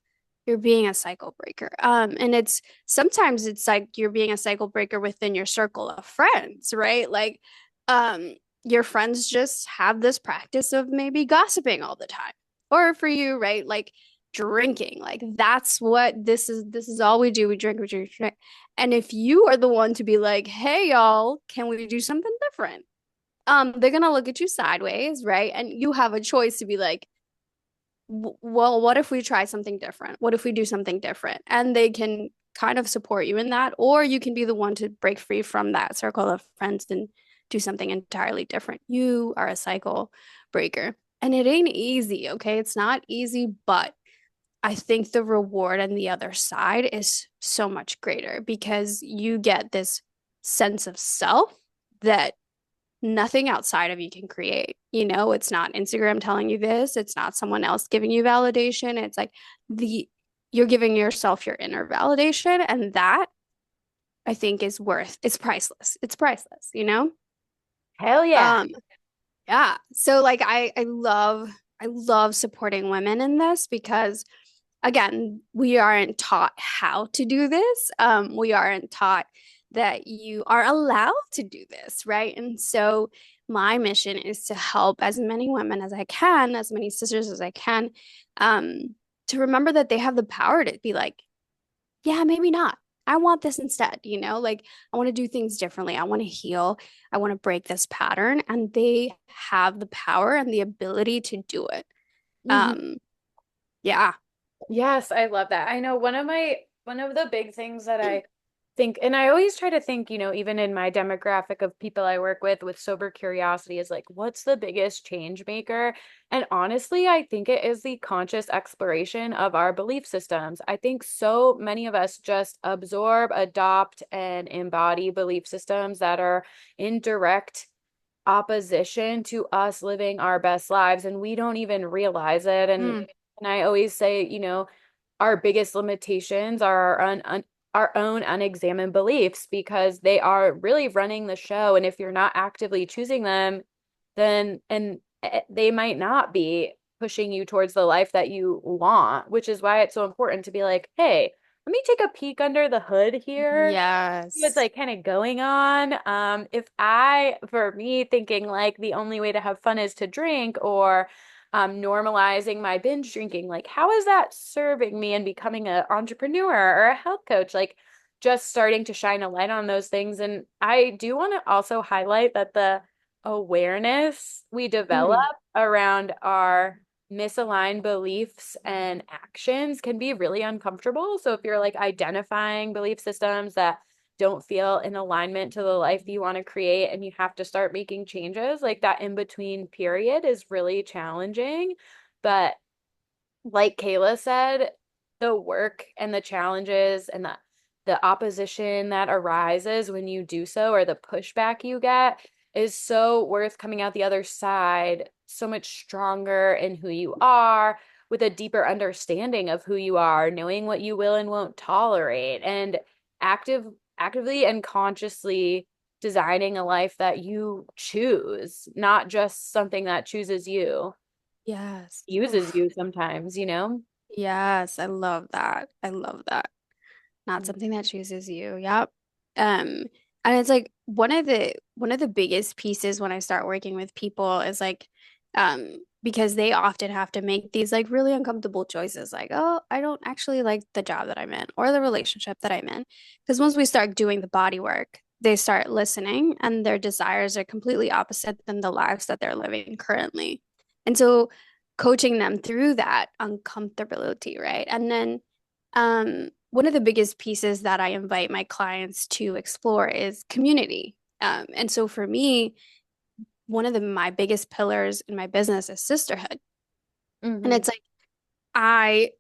you're being a cycle breaker. And it's sometimes it's like you're being a cycle breaker within your circle of friends, right? Like, um, your friends just have this practice of maybe gossiping all the time. Or for you, right? Like drinking, like that's what this is. This is all we do. We drink. And if you are the one to be like, hey, y'all, can we do something different? They're gonna look at you sideways, right? And you have a choice to be like, well, what if we try something different? What if we do something different? And they can kind of support you in that, or you can be the one to break free from that circle of friends and do something entirely different. You are a cycle breaker. And it ain't easy, okay? It's not easy, but I think the reward on the other side is so much greater because you get this sense of self that nothing outside of you can create. It's not Instagram telling you this, it's not someone else giving you validation. It's like the you're giving yourself your inner validation, and that I think is worth it's priceless. It's priceless. Hell yeah. Um yeah. So like I love supporting women in this because again, we aren't taught how to do this. We aren't taught that you are allowed to do this, right? And so my mission is to help as many women as I can, as many sisters as I can, um, to remember that they have the power to be like, yeah, maybe not. I want this instead, like I want to do things differently. I want to heal. I want to break this pattern. And they have the power and the ability to do it. Mhm. Um, yeah. Yes, I love that. I know one of the big things that I think, and I always try to think, even in my demographic of people I work with sober curiosity is like, what's the biggest change maker? And honestly, I think it is the conscious exploration of our belief systems. I think so many of us just absorb, adopt, and embody belief systems that are in direct opposition to us living our best lives, and we don't even realize it. Mm. And I always say, our biggest limitations are our own unexamined beliefs, because they are really running the show. And if you're not actively choosing them, then they might not be pushing you towards the life that you want, which is why it's so important to be like, hey, let me take a peek under the hood here. What's Yes. like kind of going on. If I, for me, thinking like the only way to have fun is to drink or normalizing my binge drinking, like how is that serving me in becoming an entrepreneur or a health coach? Like just starting to shine a light on those things. And I do want to also highlight that the awareness we develop Mm, around our misaligned beliefs and actions can be really uncomfortable. So if you're like identifying belief systems that don't feel in alignment to the life you want to create and you have to start making changes, like that in between period is really challenging. But like Kayla said, the work and the challenges and the opposition that arises when you do so or the pushback you get is so worth coming out the other side so much stronger in who you are with a deeper understanding of who you are, knowing what you will and won't tolerate and active actively and consciously designing a life that you choose, not just something that chooses you, yes. uses Oof. you sometimes, you know? Yes, I love that. I love that. Not something that chooses you. Yep. And it's like one of the biggest pieces when I start working with people is like, because they often have to make these like really uncomfortable choices, like, oh, I don't actually like the job that I'm in or the relationship that I'm in. Because once we start doing the body work, they start listening and their desires are completely opposite than the lives that they're living currently. And so coaching them through that uncomfortability, right? And then one of the biggest pieces that I invite my clients to explore is community. And so for me, one of my biggest pillars in my business is sisterhood. And Mm-hmm. it's like, I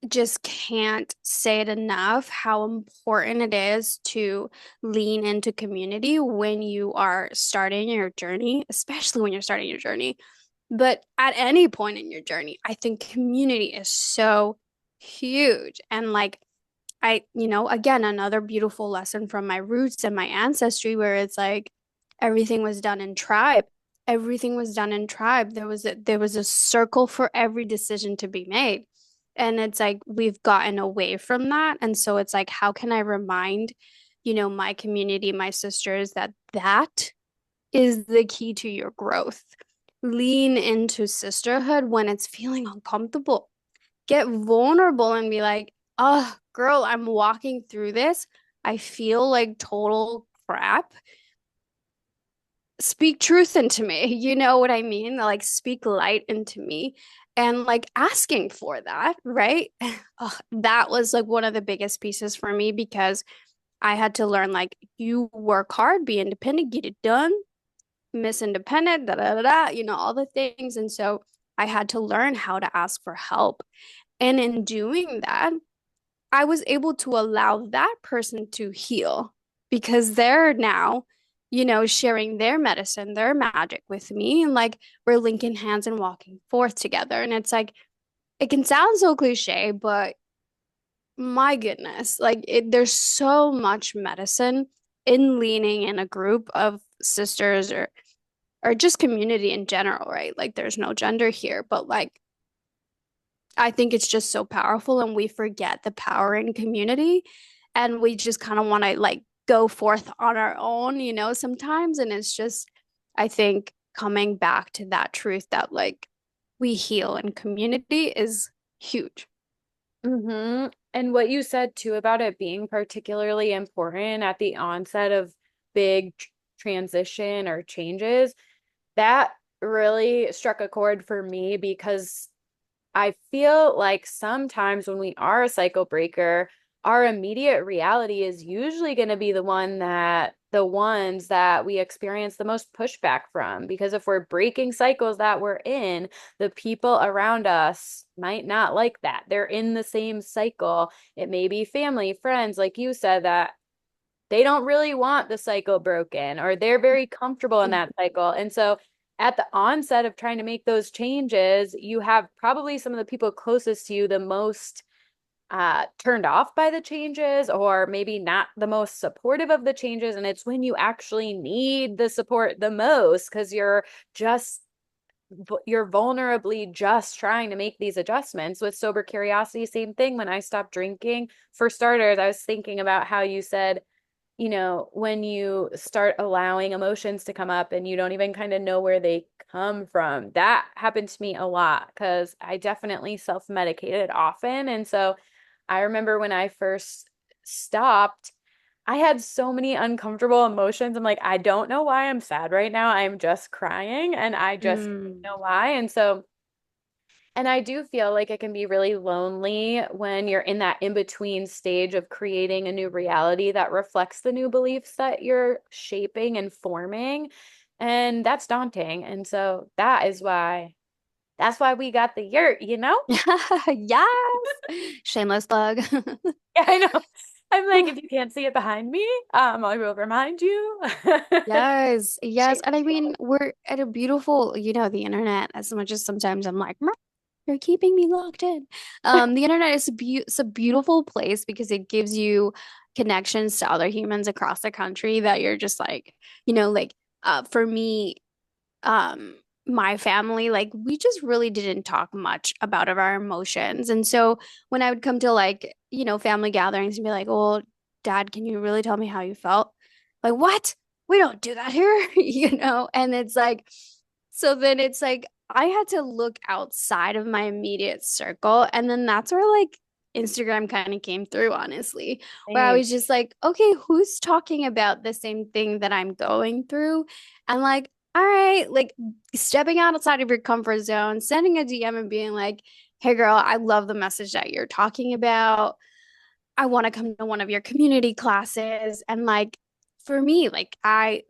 just can't say it enough how important it is to lean into community when you are starting your journey, especially when you're starting your journey. But at any point in your journey, I think community is so huge. And like, again, another beautiful lesson from my roots and my ancestry, where it's like everything was done in tribe. Everything was done in tribe. There was a circle for every decision to be made. And it's like we've gotten away from that. And so it's like, how can I remind, my community, my sisters, that is the key to your growth. Lean into sisterhood when it's feeling uncomfortable. Get vulnerable and be like, oh, girl, I'm walking through this. I feel like total crap. Speak truth into me. You know what I mean? Like, speak light into me. And like asking for that, right? Oh, that was like one of the biggest pieces for me because I had to learn like, you work hard, be independent, get it done, Miss Independent, da da da da, all the things. And so I had to learn how to ask for help. And in doing that, I was able to allow that person to heal because they're now, sharing their medicine, their magic with me. And like we're linking hands and walking forth together. And it's like, it can sound so cliche, but my goodness, like there's so much medicine in leaning in a group of sisters or just community in general, right? Like there's no gender here, but like I think it's just so powerful and we forget the power in community and we just kind of want to like go forth on our own, sometimes. And it's just, I think coming back to that truth that like we heal in community is huge. Mm-hmm. And what you said too about it being particularly important at the onset of big transition or changes, that really struck a chord for me because I feel like sometimes when we are a cycle breaker, our immediate reality is usually going to be the ones that we experience the most pushback from. Because if we're breaking cycles that we're in, the people around us might not like that. They're in the same cycle. It may be family, friends, like you said, that they don't really want the cycle broken or they're very comfortable in that cycle. And so at the onset of trying to make those changes, you have probably some of the people closest to you the most turned off by the changes or maybe not the most supportive of the changes. And it's when you actually need the support the most because you're just you're vulnerably just trying to make these adjustments. With sober curiosity, same thing. When I stopped drinking, for starters, I was thinking about how you said, when you start allowing emotions to come up and you don't even kind of know where they come from. That happened to me a lot because I definitely self-medicated often. And so I remember when I first stopped, I had so many uncomfortable emotions. I'm like, I don't know why I'm sad right now. I'm just crying and I just Mm. don't know why. And I do feel like it can be really lonely when you're in that in-between stage of creating a new reality that reflects the new beliefs that you're shaping and forming. And that's daunting. And so that's why we got the yurt. Yes. Shameless plug. Yeah, I know. I'm like, if you can't see it behind me, I will remind you. Yes, yes. Shameless And I plug. mean, we're at a beautiful, the internet, as much as sometimes I'm like, "Meh, you're keeping me locked in." The internet is it's a beautiful place because it gives you connections to other humans across the country that you're just like, for me, um my family, like we just really didn't talk much about our emotions. And so when I would come to like, family gatherings and be like, "Oh, Dad, can you really tell me how you felt?" Like, "What? We don't do that here." And it's like, so then it's like I had to look outside of my immediate circle. And then that's where like Instagram kind of came through, honestly, where I Same. was just like, okay, who's talking about the same thing that I'm going through? And like, all right, like stepping outside of your comfort zone, sending a DM and being like, "Hey girl, I love the message that you're talking about. I want to come to one of your community classes." And like for me, like I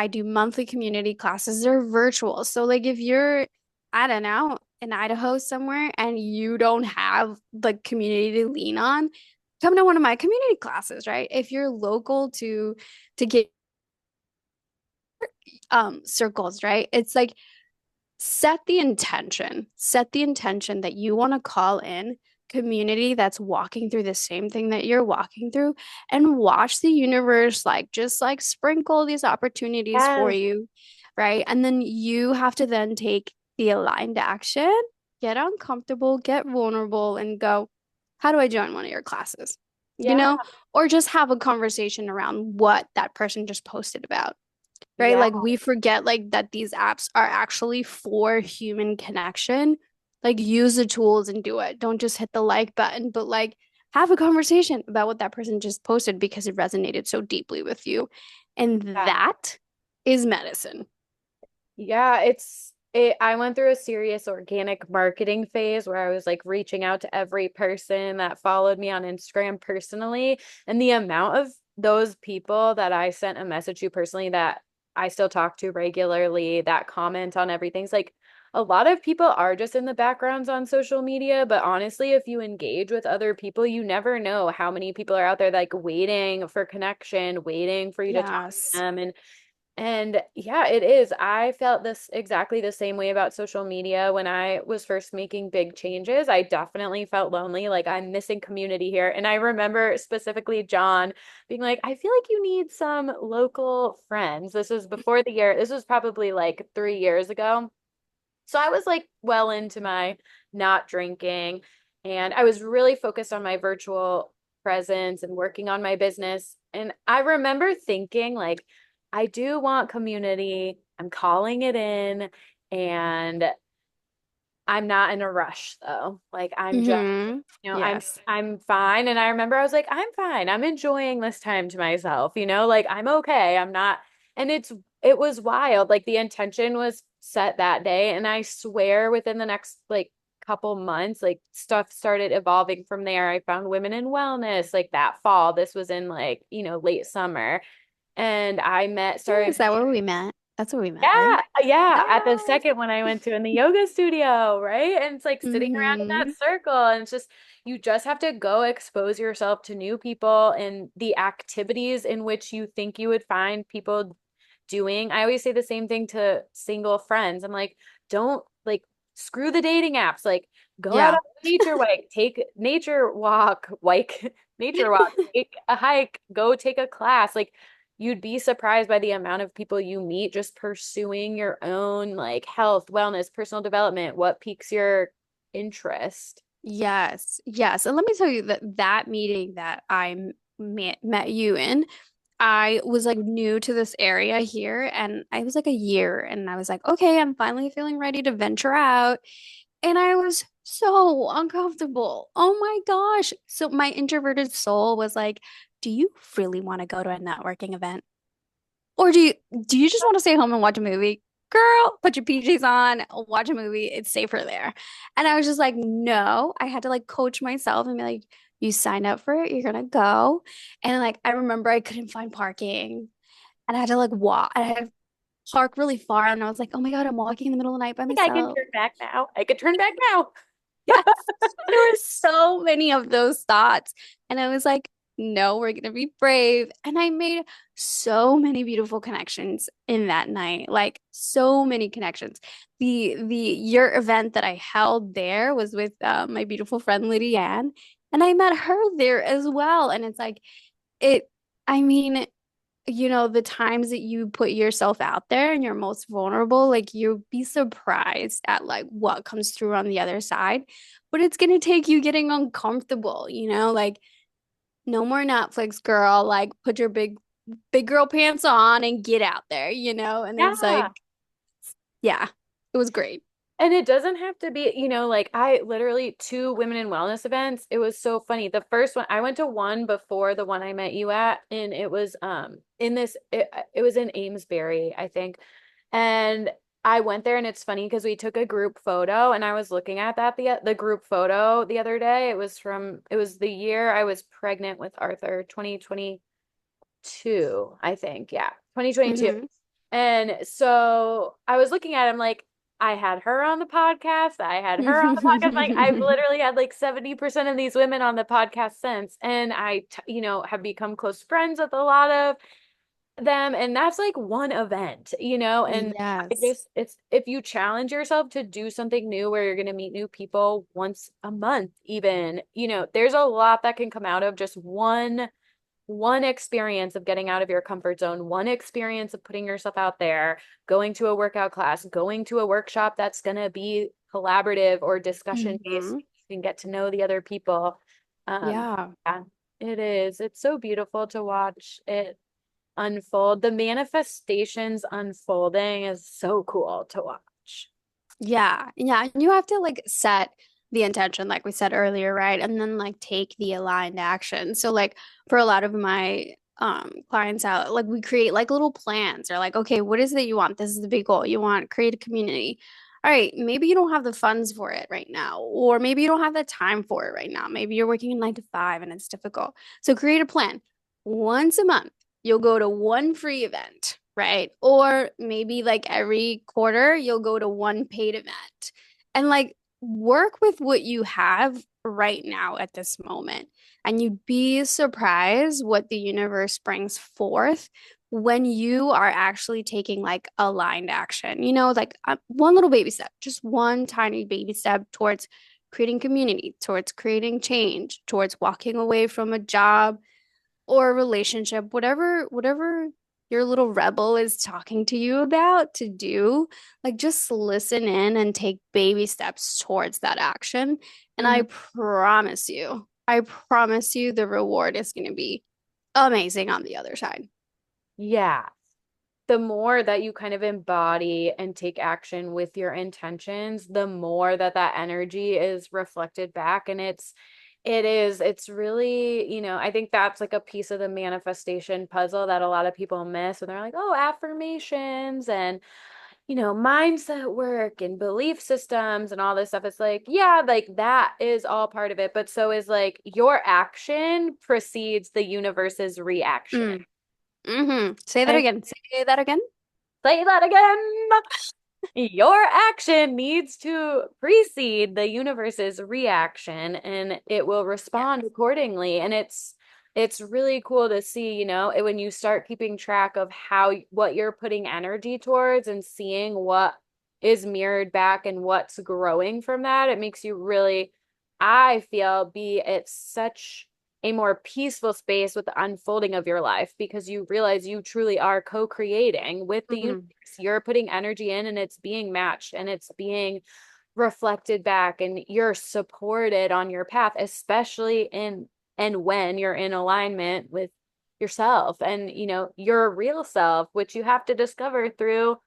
do monthly community classes. They're virtual. So like if you're, I don't know, in Idaho somewhere and you don't have the community to lean on, come to one of my community classes, right? If you're local to get circles, right? It's like set the intention that you want to call in community that's walking through the same thing that you're walking through, and watch the universe like just like sprinkle these opportunities for Yes. you, right? And then you have to then take the aligned action, get uncomfortable, get vulnerable, and go, how do I join one of your classes, you Yeah. know or just have a conversation around what that person just posted about, right? Yeah. Like we forget like that these apps are actually for human connection. Like use the tools and do it. Don't just hit the like button, but like have a conversation about what that person just posted because it resonated so deeply with you. And that is medicine. Yeah, I went through a serious organic marketing phase where I was like reaching out to every person that followed me on Instagram personally. And the amount of those people that I sent a message to personally that I still talk to regularly, that comment on everything's like a lot of people are just in the backgrounds on social media. But honestly, if you engage with other people, you never know how many people are out there like waiting for connection, waiting for you to talk to Yes. them. And yeah, it is. I felt this exactly the same way about social media when I was first making big changes. I definitely felt lonely, like I'm missing community here. And I remember specifically John being like, I feel like you need some local friends. This was before the year, this was probably like 3 years ago. So I was like well into my not drinking, and I was really focused on my virtual presence and working on my business. And I remember thinking, like, I do want community. I'm calling it in, and I'm not in a rush though. Like I'm just, Mm-hmm. I'm Yes. I'm fine. And I remember I was like, I'm fine. I'm enjoying this time to myself, like I'm okay. I'm not, and it was wild. Like the intention was set that day. And I swear within the next like couple months, like stuff started evolving from there. I found women in wellness like that fall. This was in like, late summer. And I Yeah, is started that where we met? That's where we met, yeah, right? yeah. At the Yes. second one I went to in the yoga studio, right? And it's like sitting around in that Mm-hmm. circle, and it's just you just have to go expose yourself to new people and the activities in which you think you would find people doing. I always say the same thing to single friends. I'm like, don't like screw the dating apps. Like go out Yeah. on a nature walk, take nature walk, take a hike, go take a class. Like you'd be surprised by the amount of people you meet just pursuing your own like health, wellness, personal development, what piques your interest. Yes, yes. And let me tell you that that meeting that met you in, I was like new to this area here and I was like a year and I was like, okay, I'm finally feeling ready to venture out. And I was so uncomfortable. Oh my gosh. So my introverted soul was like, do you really want to go to a networking event? Or do you just want to stay home and watch a movie? Girl, put your PJs on, watch a movie. It's safer there. And I was just like, no. I had to like coach myself and be like, you signed up for it, you're gonna go. And like I remember I couldn't find parking and I had to like walk. I had to park really far and I was like, oh my God, I'm walking in the middle of the night by Like I can myself. turn back now. I could turn back now. Yes. There were so many of those thoughts. And I was like, no, we're going to be brave. And I made so many beautiful connections in that night. Like so many connections. The your event that I held there was with my beautiful friend Lydia Ann, and I met her there as well. And it's like it, I mean, the times that you put yourself out there and you're most vulnerable, like you'll be surprised at like what comes through on the other side. But it's gonna take you getting uncomfortable, like no more Netflix, girl. Like put your big girl pants on and get out there, And it's Yeah. like, yeah, it was great. And it doesn't have to be, like I literally two women in wellness events. It was so funny. The first one, I went to one before the one I met you at, and it was it was in Amesbury, I think. And I went there and it's funny because we took a group photo and I was looking at that the group photo the other day. It was the year I was pregnant with Arthur, 2022, I think. Yeah, 2022. Hmm. And so I was looking at him like I had her on the podcast. I had her on the podcast. Like I've literally had like 70% of these women on the podcast since. And have become close friends with a lot of them. And that's like one event, and I Yes. just, it's if you challenge yourself to do something new where you're going to meet new people once a month, even, there's a lot that can come out of just one experience of getting out of your comfort zone, one experience of putting yourself out there, going to a workout class, going to a workshop that's going to be collaborative or discussion based. Hmm. You can get to know the other people. Yeah. Yeah, it is. It's so beautiful to watch it unfold. The manifestations unfolding is so cool to watch. Yeah. Yeah. And you have to like set the intention, like we said earlier, right? And then like take the aligned action. So like for a lot of my clients out, like we create like little plans. They're like, okay, what is it that you want? This is the big goal. You want to create a community. All right, maybe you don't have the funds for it right now, or maybe you don't have the time for it right now. Maybe you're working 9 to 5 and it's difficult. So create a plan. Once a month, you'll go to one free event, right? Or maybe like every quarter, you'll go to one paid event and like work with what you have right now at this moment. And you'd be surprised what the universe brings forth when you are actually taking like aligned action, like one little baby step, just one tiny baby step towards creating community, towards creating change, towards walking away from a job or a relationship, whatever your little rebel is talking to you about to do, like just listen in and take baby steps towards that action. And Mhm. I promise you the reward is going to be amazing on the other side. Yeah. The more that you kind of embody and take action with your intentions, the more that that energy is reflected back. And it's really, I think that's like a piece of the manifestation puzzle that a lot of people miss. And they're like, oh, affirmations and, mindset work and belief systems and all this stuff. It's like, yeah, like that is all part of it. But so is like your action precedes the universe's reaction. Mm. Say that And again. Say that again. say that again. Your action needs to precede the universe's reaction and it will Yeah. respond accordingly. And it's really cool to see, when you start keeping track of what you're putting energy towards and seeing what is mirrored back and what's growing from that, it makes you really, I feel, be at such a more peaceful space with the unfolding of your life because you realize you truly are co-creating with the universe. Mhm. You're putting energy in and it's being matched and it's being reflected back and you're supported on your path, especially in and when you're in alignment with yourself and your real self, which you have to discover through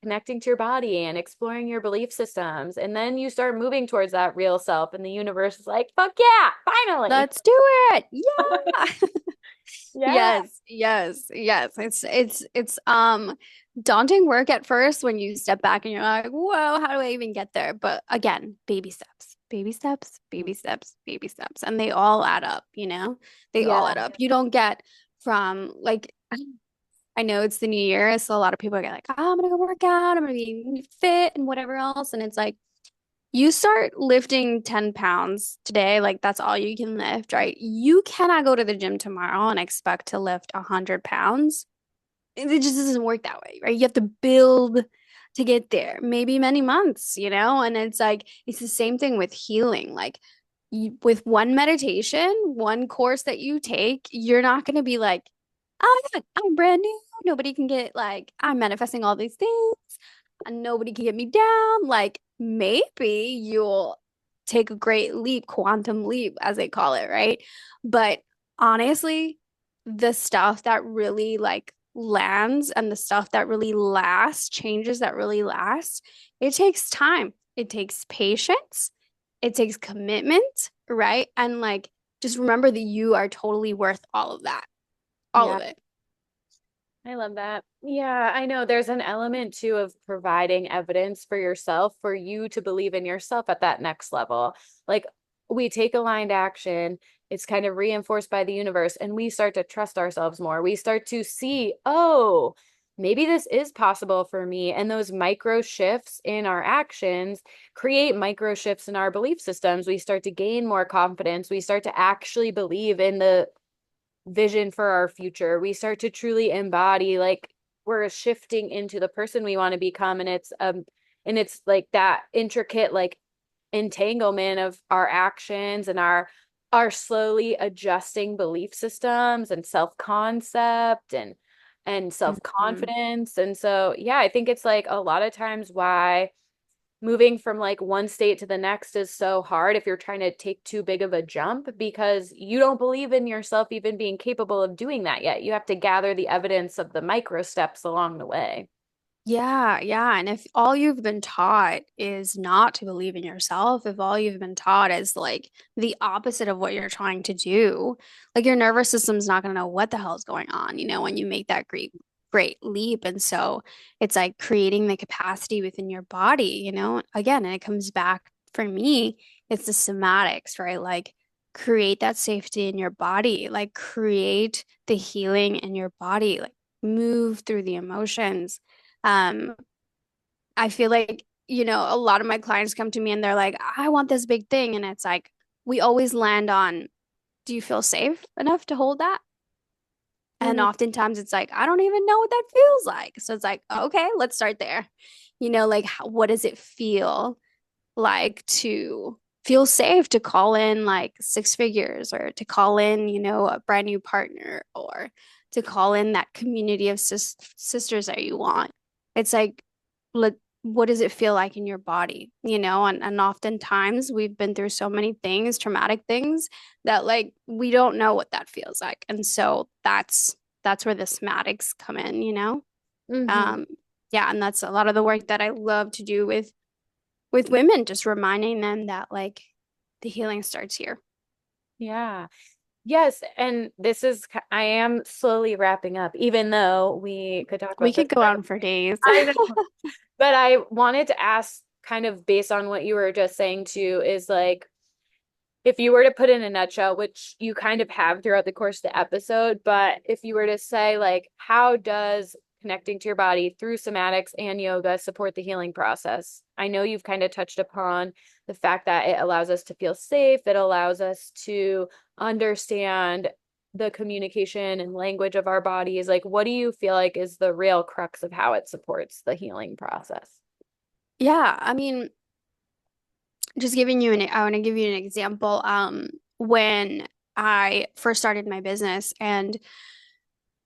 connecting to your body and exploring your belief systems. And then you start moving towards that real self, and the universe is like, fuck yeah, finally. Let's do it. Yeah. Yeah. Yes, yes, yes. It's daunting work at first when you step back and you're like, whoa, how do I even get there? But again, baby steps, baby steps, baby steps, baby steps. And they all add up, you know? They all Yeah. add up. You don't get from like I know it's the new year, so a lot of people are like, oh, I'm gonna go work out, I'm gonna be fit and whatever else. And it's like you start lifting 10 pounds today, like that's all you can lift, right? You cannot go to the gym tomorrow and expect to lift 100 pounds. It just doesn't work that way, right? You have to build to get there, maybe many months, you know? And it's like, it's the same thing with healing. Like, with one meditation, one course that you take, you're not going to be like, oh my God, I'm brand new. Nobody can get, like, I'm manifesting all these things and nobody can get me down. Like, maybe you'll take a great leap, quantum leap, as they call it, right? But honestly, the stuff that really like lands and the stuff that really lasts, changes that really last, it takes time. It takes patience. It takes commitment, right? And like, just remember that you are totally worth all of that, all Yeah. of it. I love that. Yeah, I know there's an element too of providing evidence for yourself for you to believe in yourself at that next level. Like we take aligned action, it's kind of reinforced by the universe, and we start to trust ourselves more. We start to see, oh, maybe this is possible for me. And those micro shifts in our actions create micro shifts in our belief systems. We start to gain more confidence. We start to actually believe in the vision for our future. We start to truly embody like we're shifting into the person we want to become, and it's like that intricate like entanglement of our actions and our slowly adjusting belief systems and self-concept and Mhm. self-confidence. And so yeah, I think it's like a lot of times why moving from like one state to the next is so hard if you're trying to take too big of a jump because you don't believe in yourself even being capable of doing that yet. You have to gather the evidence of the micro steps along the way. Yeah, yeah. And if all you've been taught is not to believe in yourself, if all you've been taught is like the opposite of what you're trying to do, like your nervous system's not going to know what the hell's going on, you know, when you make that great leap. And so it's like creating the capacity within your body, you know, again, and it comes back for me, it's the somatics, right? Like create that safety in your body, like create the healing in your body, like move through the emotions. um, I feel like, you know, a lot of my clients come to me and they're like, I want this big thing. And it's like, we always land on, do you feel safe enough to hold that? And Mhm. oftentimes it's like, I don't even know what that feels like. So it's like, okay, let's start there. You know, like, what does it feel like to feel safe to call in like six figures or to call in, you know, a brand new partner or to call in that community of sisters that you want? It's like, let, what does it feel like in your body, you know? And oftentimes we've been through so many things, traumatic things, that like we don't know what that feels like. And so that's where the somatics come in, you know? Mhm. Um, yeah, and that's a lot of the work that I love to do with women, just reminding them that like the healing starts here. Yeah. Yes, and I am slowly wrapping up, even though we could talk We about this could go forever. on for days. I know. But I wanted to ask, kind of based on what you were just saying too, is like if you were to put in a nutshell, which you kind of have throughout the course of the episode, but if you were to say, like, how does connecting to your body through somatics and yoga support the healing process? I know you've kind of touched upon the fact that it allows us to feel safe, it allows us to understand the communication and language of our bodies. Like, what do you feel like is the real crux of how it supports the healing process? Yeah, I mean, just giving you I want to give you an example. When I first started my business, and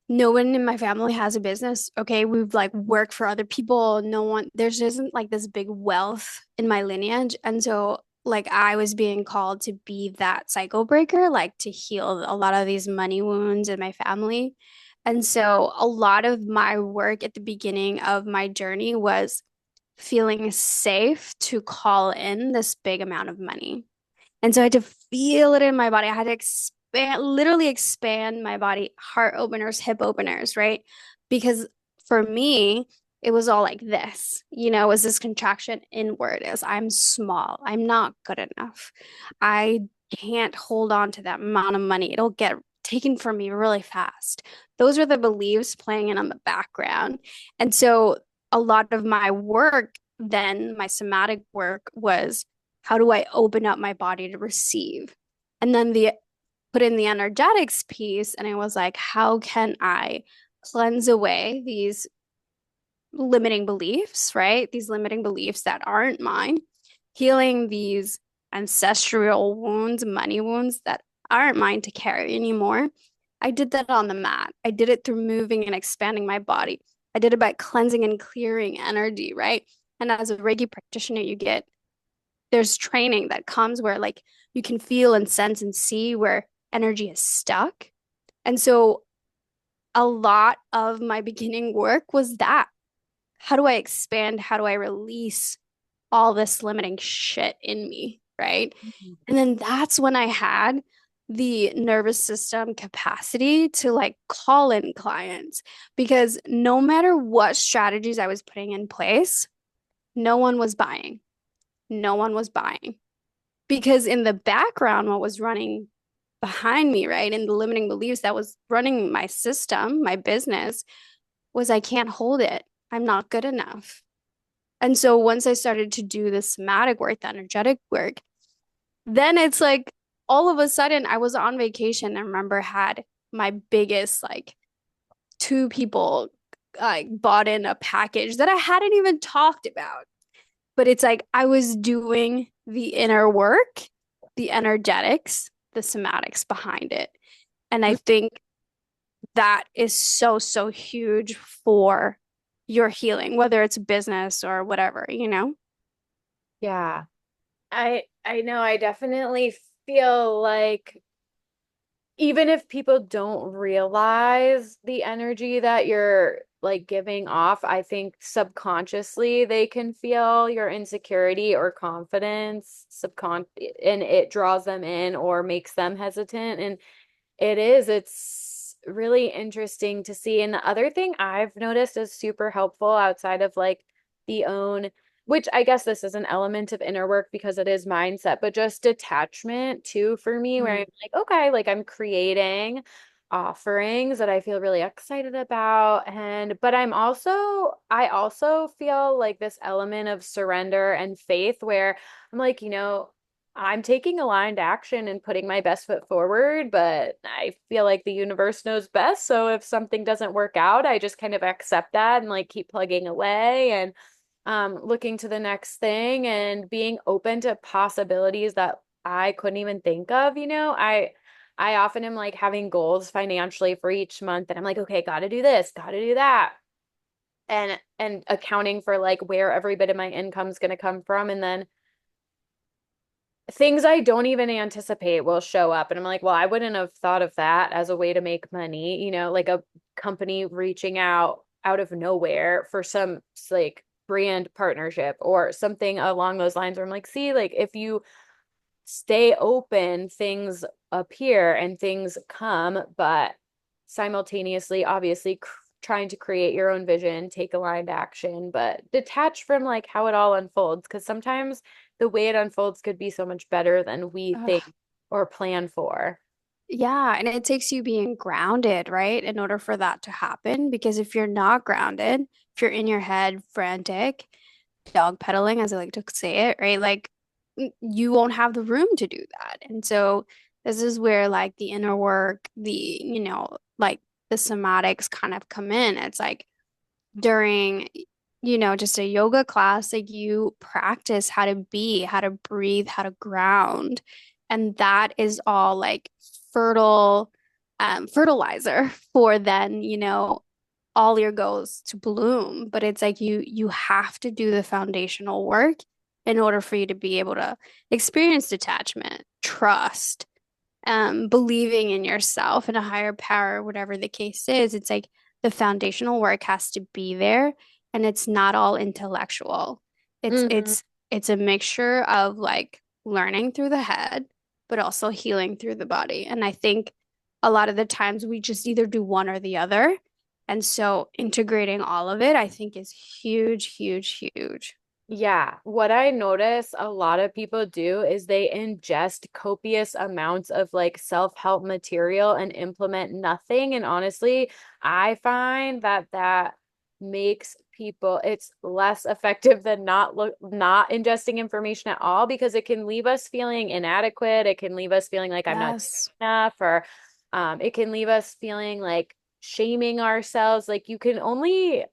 no one in my family has a business. Okay, we've like worked for other people. No one, there's isn't like this big wealth in my lineage. And so like I was being called to be that cycle breaker, like to heal a lot of these money wounds in my family. And so a lot of my work at the beginning of my journey was feeling safe to call in this big amount of money. And so I had to feel it in my body. I had to expand, literally expand my body, heart openers, hip openers, right? Because for me, it was all like this, it was this contraction inward as I'm small. I'm not good enough. I can't hold on to that amount of money. It'll get taken from me really fast. Those are the beliefs playing in on the background. And so a lot of my work then, my somatic work was how do I open up my body to receive? And then the put in the energetics piece, and it was like, how can I cleanse away these limiting beliefs, right? These limiting beliefs that aren't mine, healing these ancestral wounds, money wounds that aren't mine to carry anymore. I did that on the mat. I did it through moving and expanding my body. I did it by cleansing and clearing energy, right? And as a Reiki practitioner, there's training that comes where like you can feel and sense and see where energy is stuck. And so a lot of my beginning work was that. How do I expand? How do I release all this limiting shit in me? Right. And then that's when I had the nervous system capacity to like call in clients because no matter what strategies I was putting in place, no one was buying. No one was buying. Because in the background, what was running behind me, right, in the limiting beliefs that was running my system, my business, was I can't hold it. I'm not good enough. And so once I started to do the somatic work, the energetic work, then it's like all of a sudden I was on vacation. I remember had my biggest like two people like bought in a package that I hadn't even talked about. But it's like I was doing the inner work, the energetics, the somatics behind it. And I think that is so, so huge for your healing, whether it's business or whatever. Yeah. I know I definitely feel like even if people don't realize the energy that you're like giving off, I think subconsciously they can feel your insecurity or confidence and it draws them in or makes them hesitant. And it's really interesting to see. And the other thing I've noticed is super helpful outside of like the own, which I guess this is an element of inner work because it is mindset, but just detachment too for me, where I'm Mm. like, okay, like I'm creating offerings that I feel really excited about. But I also feel like this element of surrender and faith where I'm like, I'm taking aligned action and putting my best foot forward, but I feel like the universe knows best. So if something doesn't work out, I just kind of accept that and like keep plugging away and looking to the next thing and being open to possibilities that I couldn't even think of, I often am like having goals financially for each month and I'm like, okay, got to do this, got to do that. And accounting for like where every bit of my income is going to come from and then things I don't even anticipate will show up. And I'm like, well, I wouldn't have thought of that as a way to make money, like a company reaching out of nowhere for some like brand partnership or something along those lines where I'm like, see, like if you stay open, things appear and things come, but simultaneously, obviously, trying to create your own vision, take aligned action, but detach from like how it all unfolds. Because sometimes the way it unfolds could be so much better than we think Ugh. or plan for. Yeah, and it takes you being grounded, right, in order for that to happen. Because if you're not grounded, if you're in your head frantic, dog pedaling, as I like to say it, right, like you won't have the room to do that. And so this is where like the inner work, like the somatics kind of come in. It's like during, just a yoga class, like you practice how to be, how to breathe, how to ground. And that is all like fertile fertilizer for then, all your goals to bloom. But it's like you have to do the foundational work in order for you to be able to experience detachment, trust, believing in yourself and a higher power, whatever the case is. It's like the foundational work has to be there, and it's not all intellectual. It's Hmm. it's it's a mixture of like learning through the head, but also healing through the body. And I think a lot of the times we just either do one or the other. And so integrating all of it, I think, is huge, huge, huge. Yeah, what I notice a lot of people do is they ingest copious amounts of like self-help material and implement nothing. And honestly, I find that that makes people it's less effective than not ingesting information at all because it can leave us feeling inadequate. It can leave us feeling like I'm not Yes. doing enough, or it can leave us feeling like shaming ourselves. Like you can only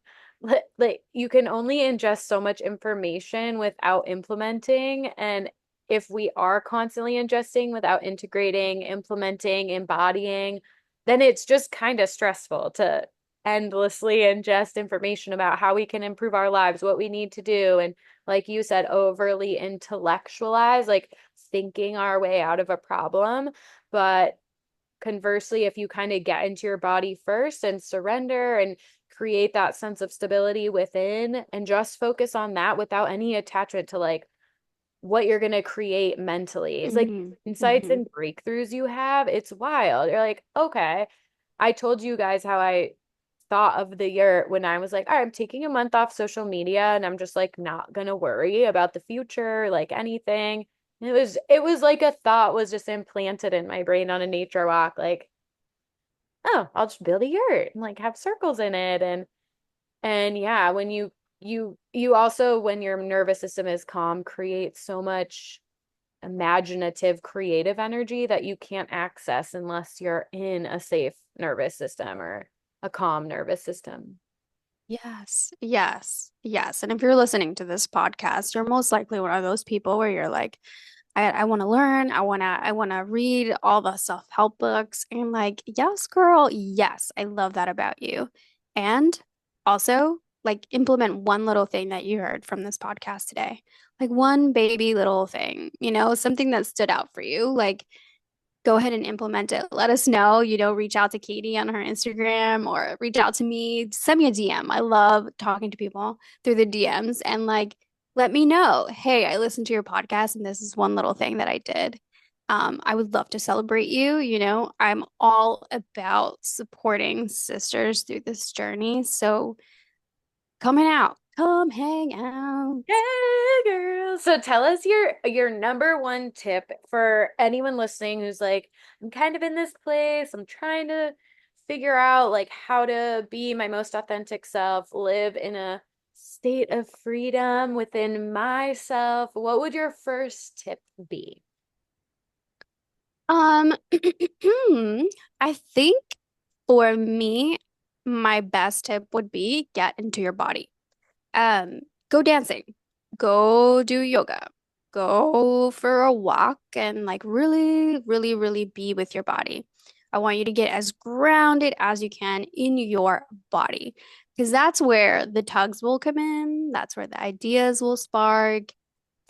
ingest so much information without implementing. And if we are constantly ingesting without integrating, implementing, embodying, then it's just kind of stressful to endlessly ingest information about how we can improve our lives, what we need to do. And like you said, overly intellectualize, like thinking our way out of a problem. But conversely, if you kind of get into your body first and surrender and create that sense of stability within and just focus on that without any attachment to like what you're going to create mentally. It's like Hmm. insights Hmm. and breakthroughs you have. It's wild. You're like, okay, I told you guys how I thought of the year when I was like, all right, I'm taking a month off social media and I'm just like not gonna worry about the future, like anything. And it was like a thought was just implanted in my brain on a nature walk, like, oh, I'll just build a yurt and like have circles in it. And yeah, when you also when your nervous system is calm, create so much imaginative, creative energy that you can't access unless you're in a safe nervous system or a calm nervous system. Yes, yes, yes. And if you're listening to this podcast, you're most likely one of those people where you're like, I want to learn, I want to read all the self-help books. And like, yes, girl, yes, I love that about you. And also, like, implement one little thing that you heard from this podcast today. Like one baby little thing, something that stood out for you. Like, go ahead and implement it. Let us know, reach out to Katie on her Instagram or reach out to me, send me a DM. I love talking to people through the DMs and like let me know, hey, I listened to your podcast and this is one little thing that I did. I would love to celebrate you. I'm all about supporting sisters through this journey. So coming out, come hang out. Yeah, girl. So tell us your number one tip for anyone listening who's like, I'm kind of in this place. I'm trying to figure out like how to be my most authentic self, live in a state of freedom within myself. What would your first tip be? Um, I think for me, my best tip would be get into your body. Um, Go dancing, go do yoga, go for a walk, and like really, really, really be with your body. I want you to get as grounded as you can in your body because that's where the tugs will come in. That's where the ideas will spark.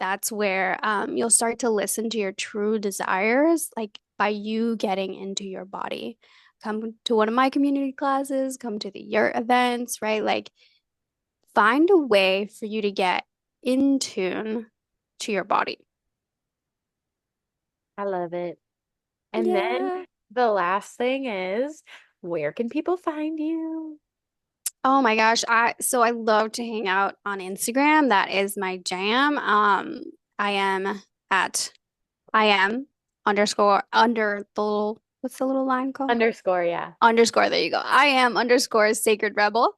That's where you'll start to listen to your true desires, like by you getting into your body. Come to one of my community classes, come to the yurt events, right? Like find a way for you to get in tune to your body. I love it. And then Yeah. the last thing is, where can people find you? Oh my gosh. I love to hang out on Instagram. That is my jam. I am at I am underscore under the little what's the little line called? Underscore, yeah. Underscore, there you go. I am underscore sacred rebel.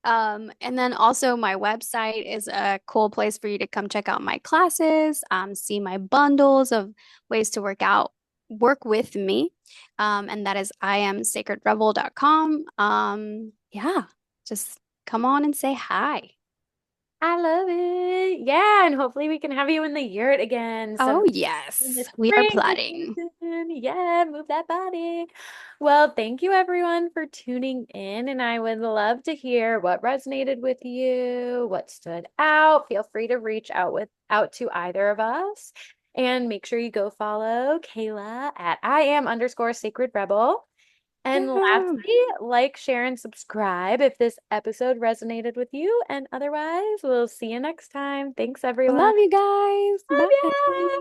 And then also my website is a cool place for you to come check out my classes, see my bundles of ways to work with me. And that is iamsacredrebel.com. Yeah, just come on and say hi. I love it. Yeah, and hopefully we can have you in the yurt again Oh, some in the yes, we are spring or plotting. something. Yeah, move that body. Well, thank you everyone for tuning in, and I would love to hear what resonated with you, what stood out. Feel free to reach out to either of us. And make sure you go follow Kayla at I am underscore sacred rebel. And Yeah. lastly, like, share, and subscribe if this episode resonated with you. And otherwise, we'll see you next time. Thanks, everyone. Love you guys. Love Bye. ya!